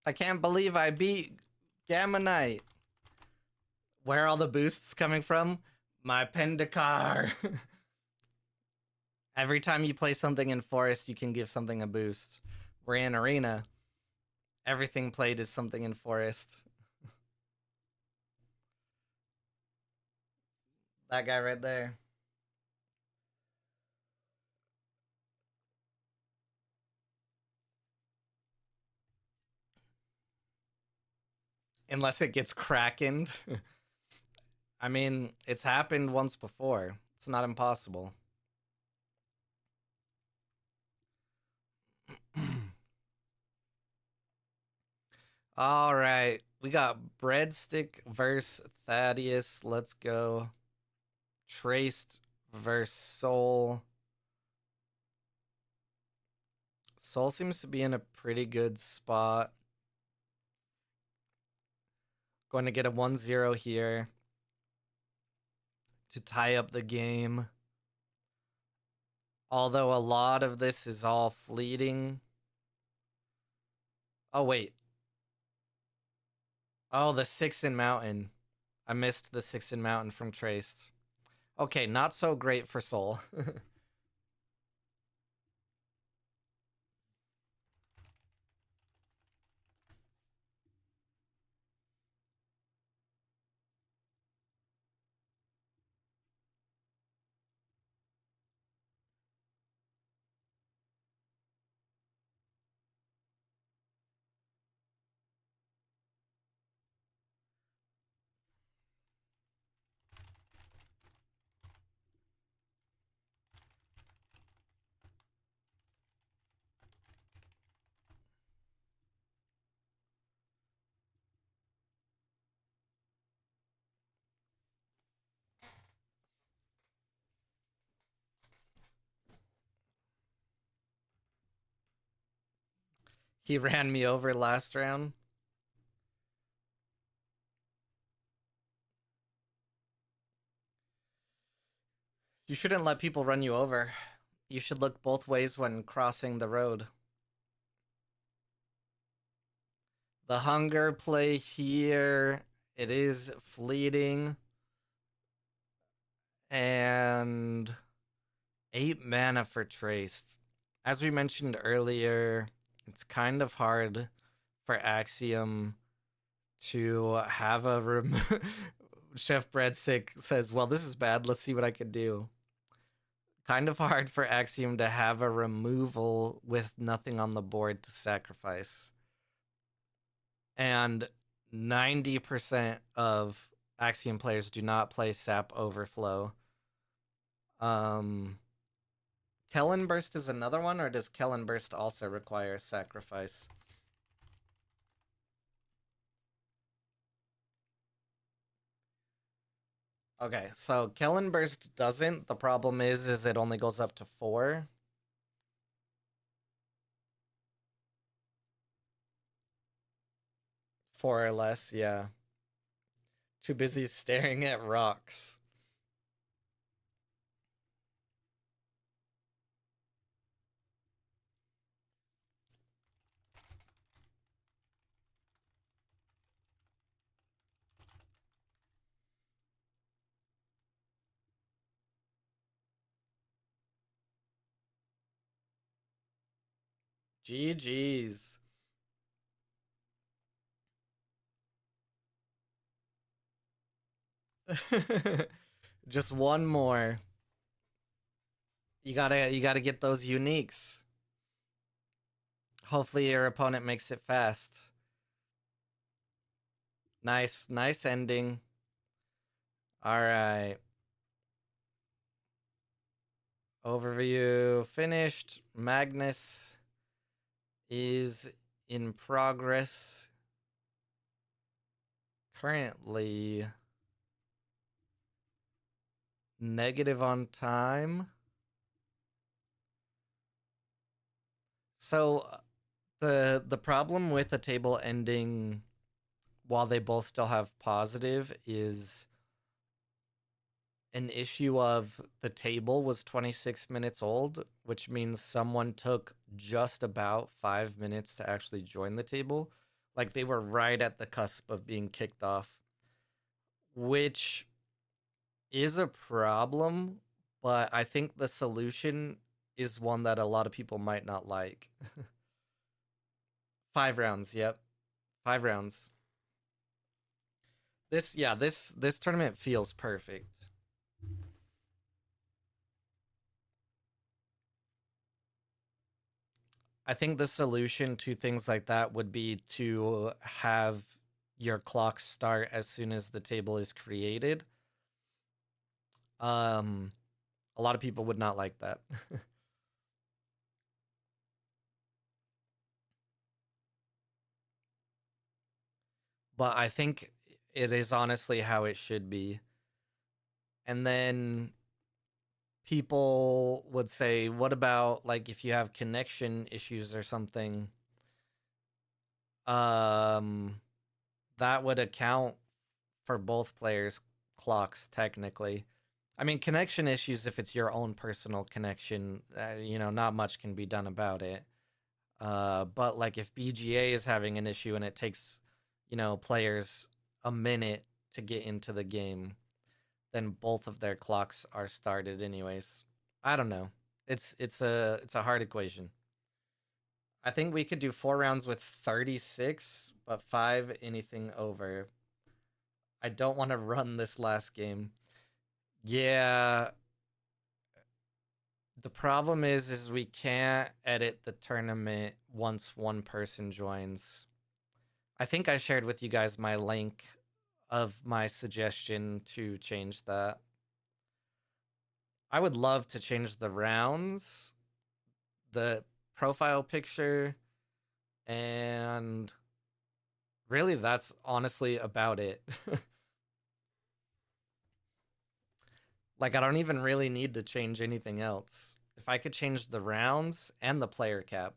Speaker 1: I can't believe I beat Gamma Knight. Where are all the boosts coming from? My Pendikar. Every time you play something in Forest, you can give something a boost. We're in Arena. Everything played is something in Forest. That guy right there. Unless it gets krakened. I mean, it's happened once before. It's not impossible. All right. We got Breadstick versus Thaddeus. Let's go. Traced versus Soul. Soul seems to be in a pretty good spot. Going to get a 1-0 here to tie up the game. Although a lot of this is all fleeting. Oh, wait. Oh, the 6 in Mountain. I missed the 6 in Mountain from Traced. Okay, not so great for Soul. He ran me over last round. You shouldn't let people run you over. You should look both ways when crossing the road. The hunger play here, it is fleeting. And 8 mana for Traced. As we mentioned earlier, it's kind of hard for Axiom to have a room. Chef Breadsick says, well, this is bad. Let's see what I can do. Kind of hard for Axiom to have a removal with nothing on the board to sacrifice. And 90% of Axiom players do not play Sap Overflow. Kellen Burst is another one, or does Kellen Burst also require sacrifice? Okay, so Kellen Burst doesn't. The problem is it only goes up to 4. Four or less, yeah. Too busy staring at rocks. GG's. Just one more. You gotta get those uniques. Hopefully your opponent makes it fast. Nice ending. Alright. Overview finished. Magnus is in progress. Currently negative on time. So the problem with a table ending while they both still have positive is an issue of the table was 26 minutes old, which means someone took just about 5 minutes to actually join the table. Like they were right at the cusp of being kicked off, which is a problem, but I think the solution is one that a lot of people might not like. 5 rounds, yep. 5 rounds. This tournament feels perfect. I think the solution to things like that would be to have your clock start as soon as the table is created. Um a lot of people would not like that. But I think it is honestly how it should be. And then people would say, what about like if you have connection issues or something? Um that would account for both players' clocks technically. I mean, connection issues if it's your own personal connection, not much can be done about it. But like if BGA is having an issue and it takes, players a minute to get into the game, then both of their clocks are started anyways. I don't know. It's a hard equation. I think we could do 4 rounds with 36, but 5 anything over. I don't want to run this last game. Yeah, the problem is we can't edit the tournament once one person joins. I think I shared with you guys my link of my suggestion to change that. I would love to change the rounds, the profile picture, and really that's honestly about it. Like I don't even really need to change anything else. If I could change the rounds and the player cap,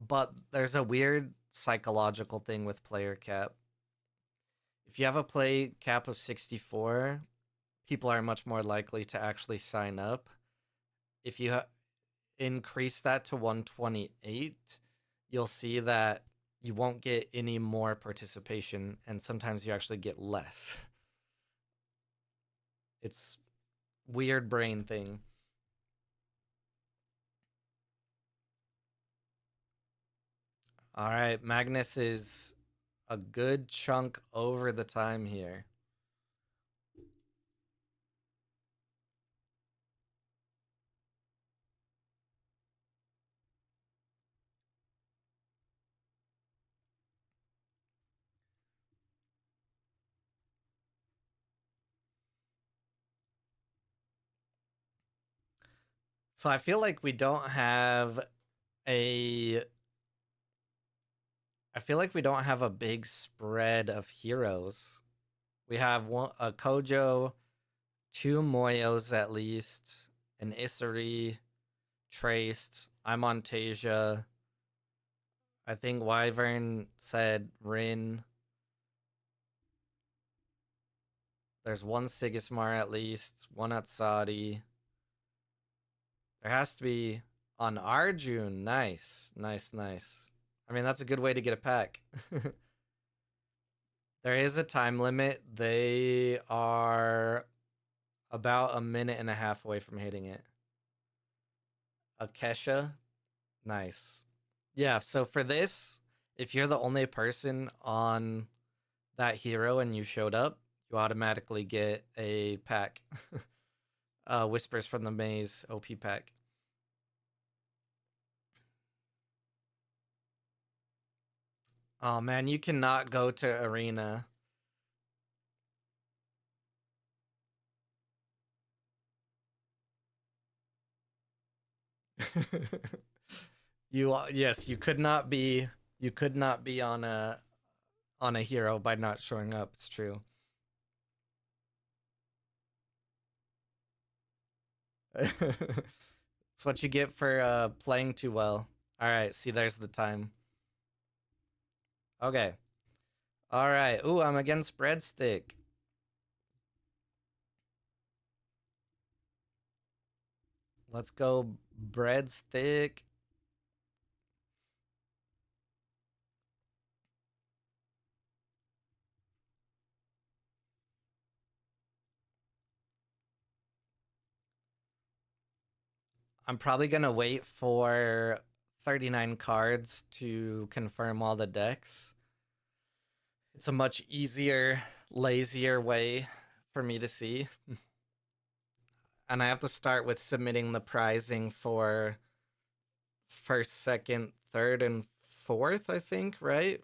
Speaker 1: But there's a weird psychological thing with player cap. If you have a play cap of 64, people are much more likely to actually sign up. If you increase that to 128, you'll see that you won't get any more participation, and sometimes you actually get less. It's weird brain thing. All right, Magnus is a good chunk over the time here. So I feel like we don't have a I feel like we don't have a big spread of heroes. We have a Kojo, two Moyos at least, an Isari, Traced. I'm on Tasia. I think Wyvern said Rin. There's one Sigismar at least, one Atsadi. There has to be on Arjun. Nice, nice, nice. I mean, that's a good way to get a pack. There is a time limit. They are about a minute and a half away from hitting it. Akesha, nice. Yeah, so for this, if you're the only person on that hero and you showed up, you automatically get a pack. Whispers from the Maze OP pack. Oh man, you cannot go to arena. Yes, you could not be on a hero by not showing up. It's true. It's what you get for playing too well. All right, see, there's the time. Okay. All right. Ooh, I'm against Breadstick. Let's go, Breadstick. I'm probably gonna wait for 39 cards to confirm all the decks. It's a much easier, lazier way for me to see. And I have to start with submitting the prizing for first, second, third, and fourth, I think, right?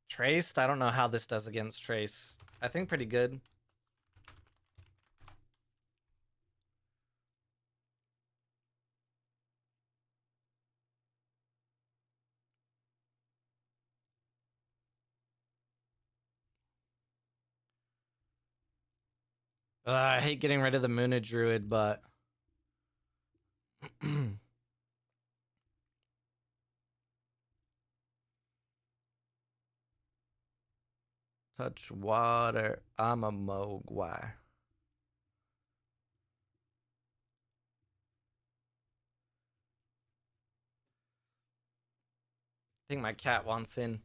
Speaker 1: Traced? I don't know how this does against Trace. I think pretty good. I hate getting rid of the Moona Druid, but touch water. I'm a Mogwai. I think my cat wants in.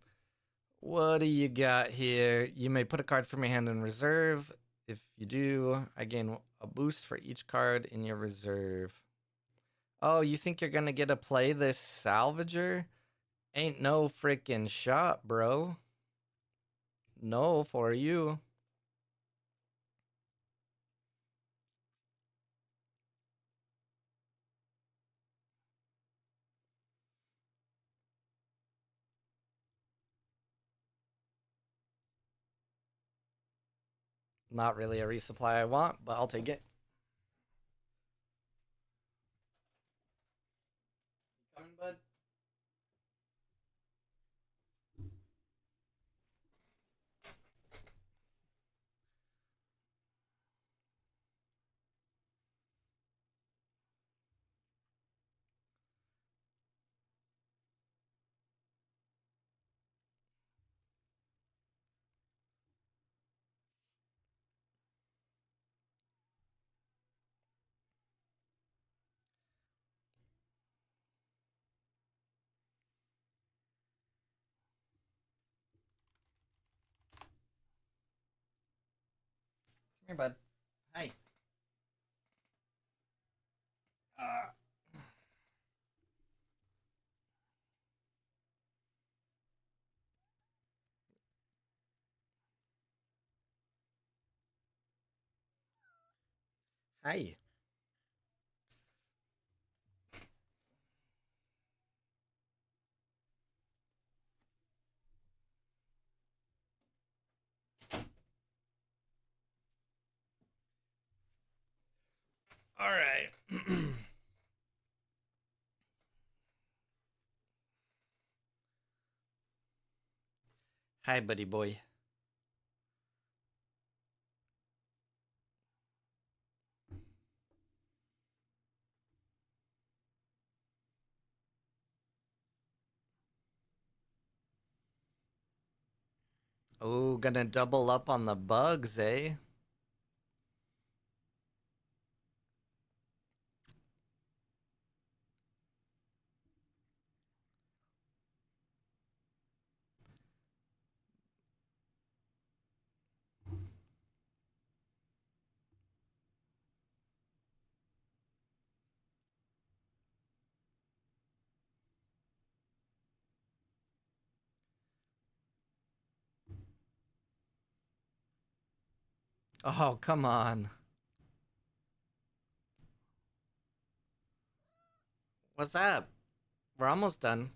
Speaker 1: What do you got here? You may put a card from your hand in reserve. If you do, I gain a boost for each card in your reserve. Oh, you think you're gonna get to play this Salvager? Ain't no freaking shot, bro. No, for you. Not really a resupply I want, but I'll take it. Coming, bud? Here, bud. Hi. Uh, Hi. All right. Hi, buddy boy. Oh, gonna double up on the bugs, eh? Oh, come on. What's up? We're almost done.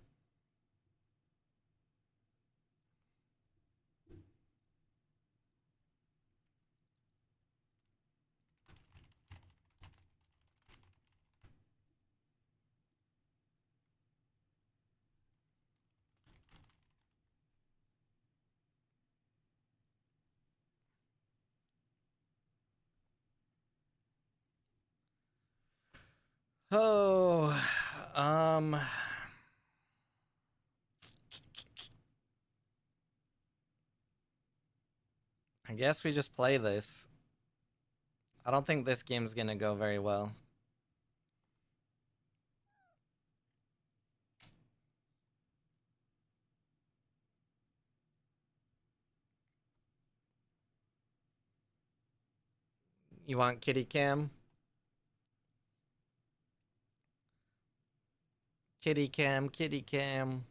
Speaker 1: Oh, um, I guess we just play this. I don't think this game's gonna go very well. You want kitty cam? Kitty cam, kitty cam.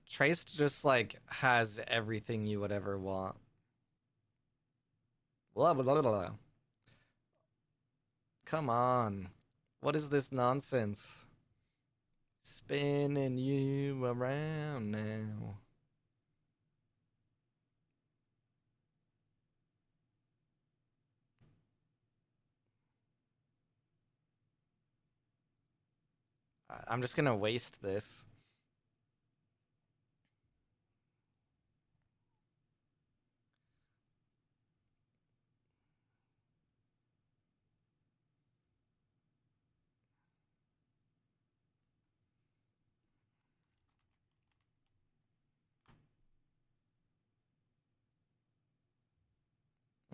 Speaker 1: Trace just like has everything you would ever want. Blah blah blah blah. Come on. What is this nonsense? Spinning you around now. I'm just gonna waste this.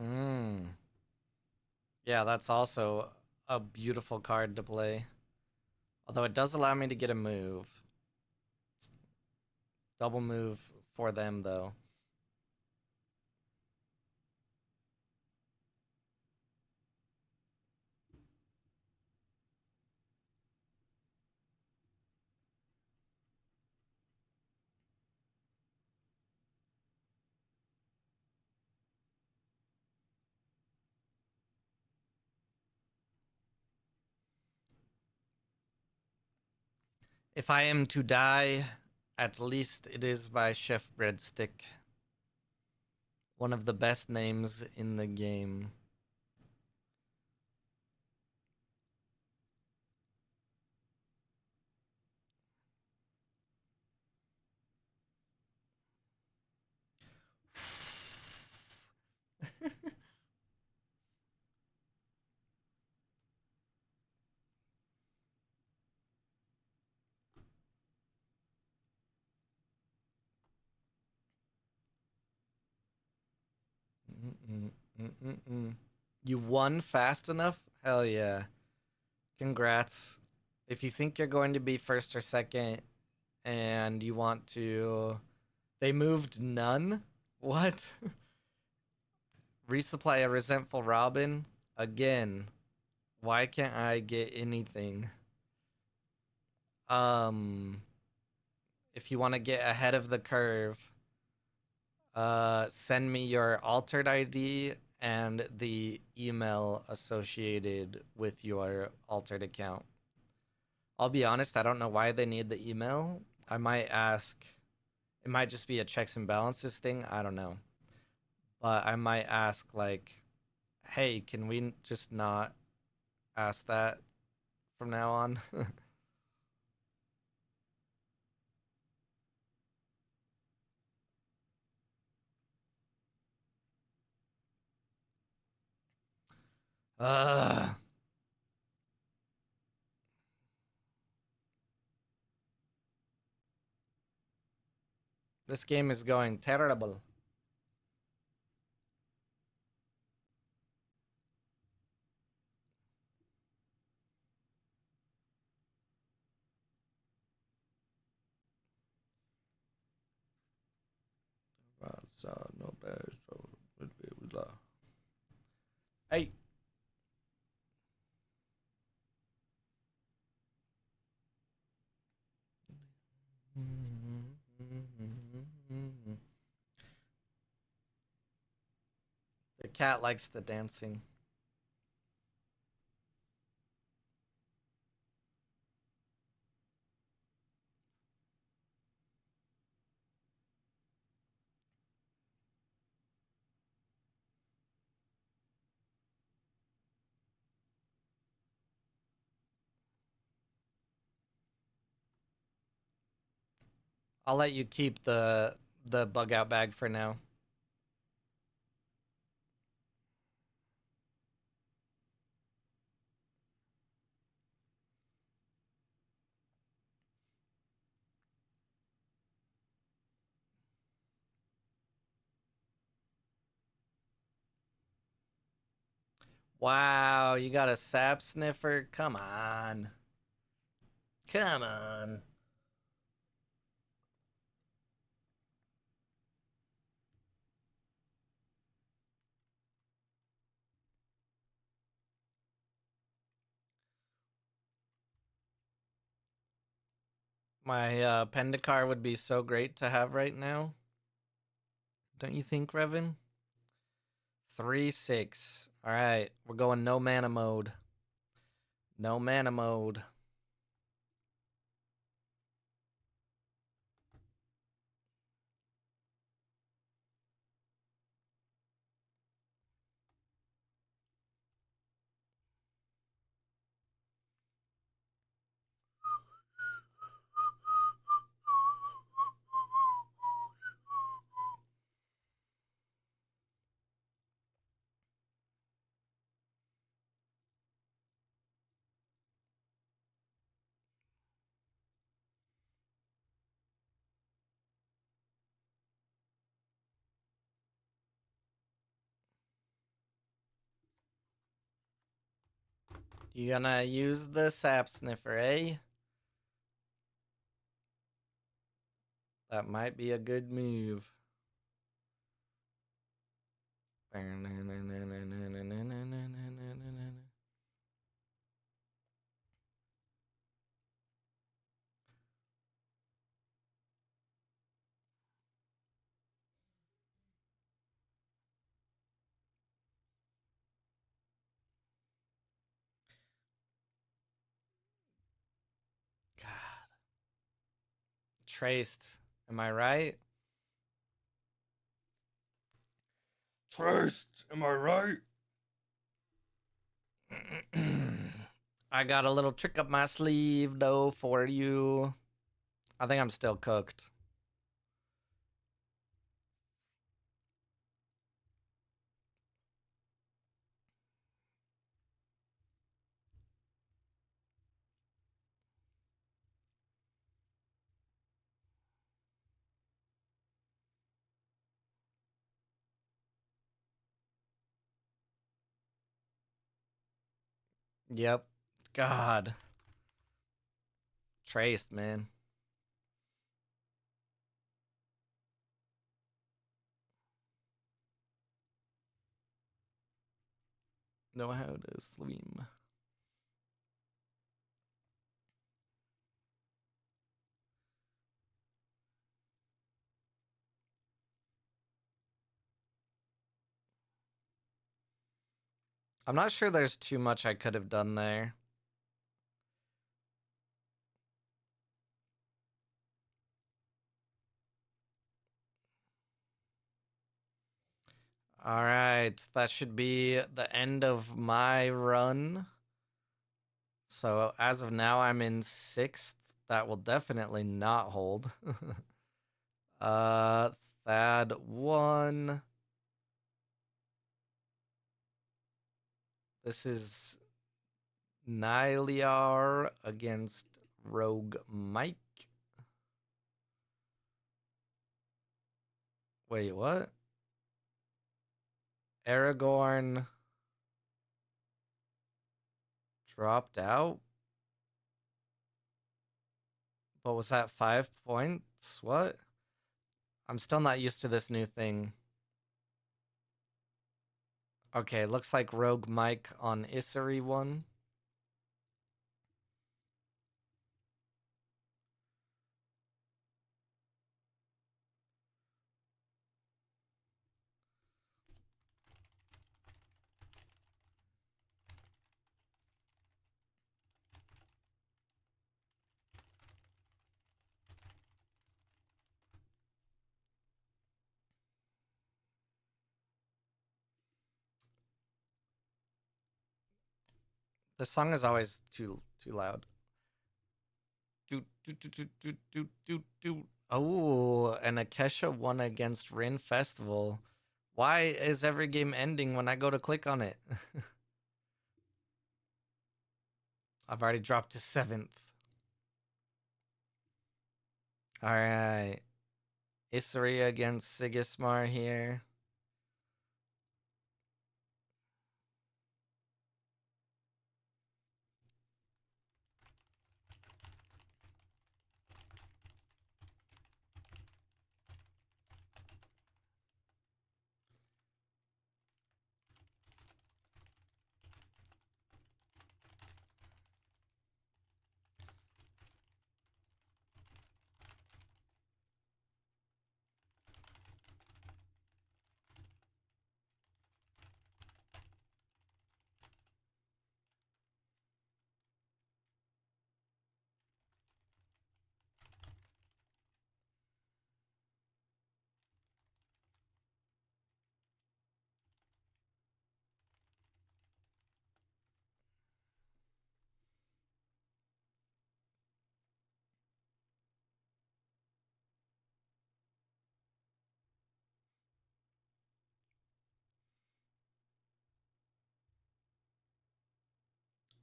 Speaker 1: Mm. Yeah, that's also a beautiful card to play. Although it does allow me to get a move. Double move for them, though. If I am to die, at least it is by Chef Breadstick. One of the best names in the game. You won fast enough? Hell yeah. Congrats. If you think you're going to be first or second and you want to. They moved none? What? Resupply a resentful Robin? Again. Why can't I get anything? Um, if you want to get ahead of the curve, send me your altered ID and the email associated with your altered account. I'll be honest, I don't know why they need the email. I might ask, it might just be a checks and balances thing. I don't know. But I might ask, like, hey, can we just not ask that from now on? Ugh. This game is going terrible. No bad, so hey. The cat likes the dancing. I'll let you keep the bug out bag for now. Wow, you got a sap sniffer? Come on. Come on. My Pendicar would be so great to have right now. Don't you think, Revan? 3-6. Alright, we're going no mana mode. No mana mode. You gonna use the sap sniffer, eh? That might be a good move. God. Traced. Am I right? Traced. Am I right? I got a little trick up my sleeve, though, for you. I think I'm still cooked. Yep. God. Traced, man. know how to swim. I'm not sure there's too much I could have done there. All right, that should be the end of my run. So as of now, I'm in sixth. That will definitely not hold. uh, Thad won. This is Nyliar against Rogue Mike. Wait, what? Aragorn dropped out? But was that 5 points? What? I'm still not used to this new thing. Okay, looks like Rogue Mike on Issery won. The song is always too loud. Oh, and Akesha won against Rin Festival. Why is every game ending when I go to click on it? I've already dropped to 7th. All right. Issery against Sigismar here.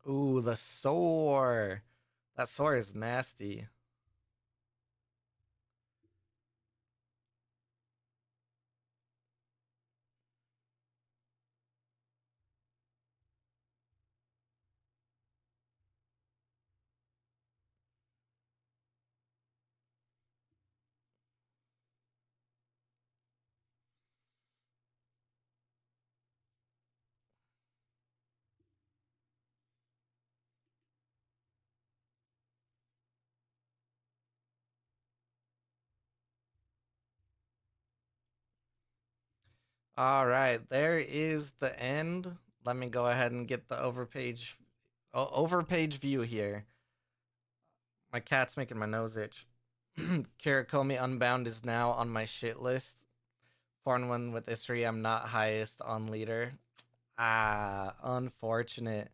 Speaker 1: Ooh, the soar. That soar is nasty. All right, there is the end. Let me go ahead and get the overpage view here. My cat's making my nose itch. Kirakomi Unbound is now on my shit list. 4-1 with Isri, I'm not highest on leader. Ah, unfortunate.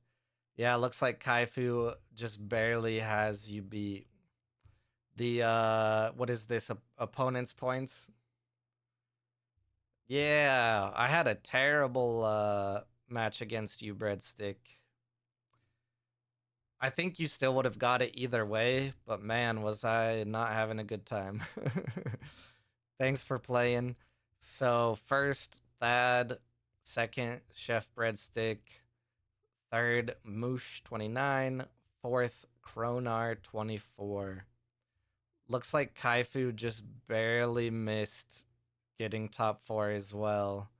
Speaker 1: Yeah, looks like Kaifu just barely has you beat. The what is this? Opponent's points? Yeah, I had a terrible match against you, Breadstick. I think you still would have got it either way, but man, was I not having a good time. Thanks for playing. So, first, Thad. Second, Chef Breadstick. Third, Moosh 29. Fourth, Kronar 24. Looks like Kaifu just barely missed getting top 4 as well,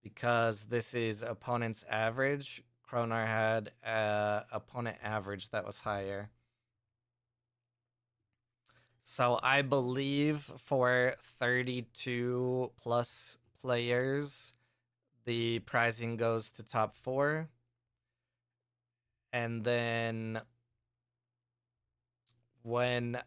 Speaker 1: because this is opponent's average. Kronar had opponent average that was higher. So I believe for 32 plus players, the pricing goes to top 4. And then when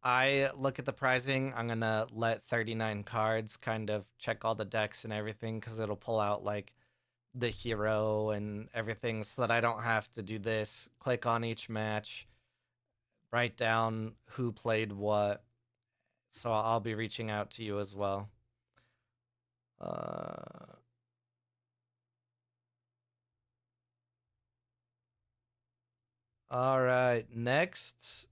Speaker 1: I look at the pricing, I'm going to let 39 cards kind of check all the decks and everything because it'll pull out like the hero and everything so that I don't have to do this. Click on each match, write down who played what. So I'll be reaching out to you as well. All right, next.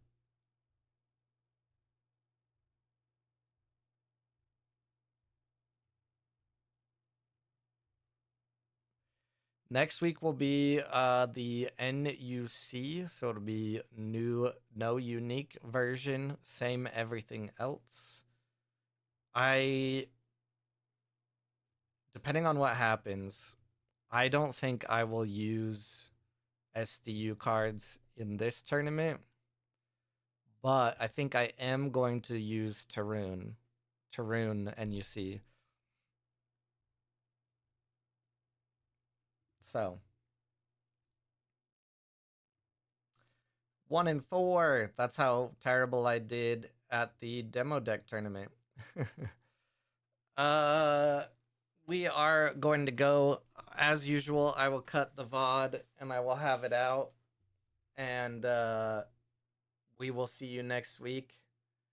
Speaker 1: Next week will be the NUC, so it'll be new, no unique version, same everything else. Depending on what happens, I don't think I will use SDU cards in this tournament, but I think I am going to use Tarun NUC. So 1-4. That's how terrible I did at the demo deck tournament. We are going to go as usual. I will cut the VOD and I will have it out, and we will see you next week.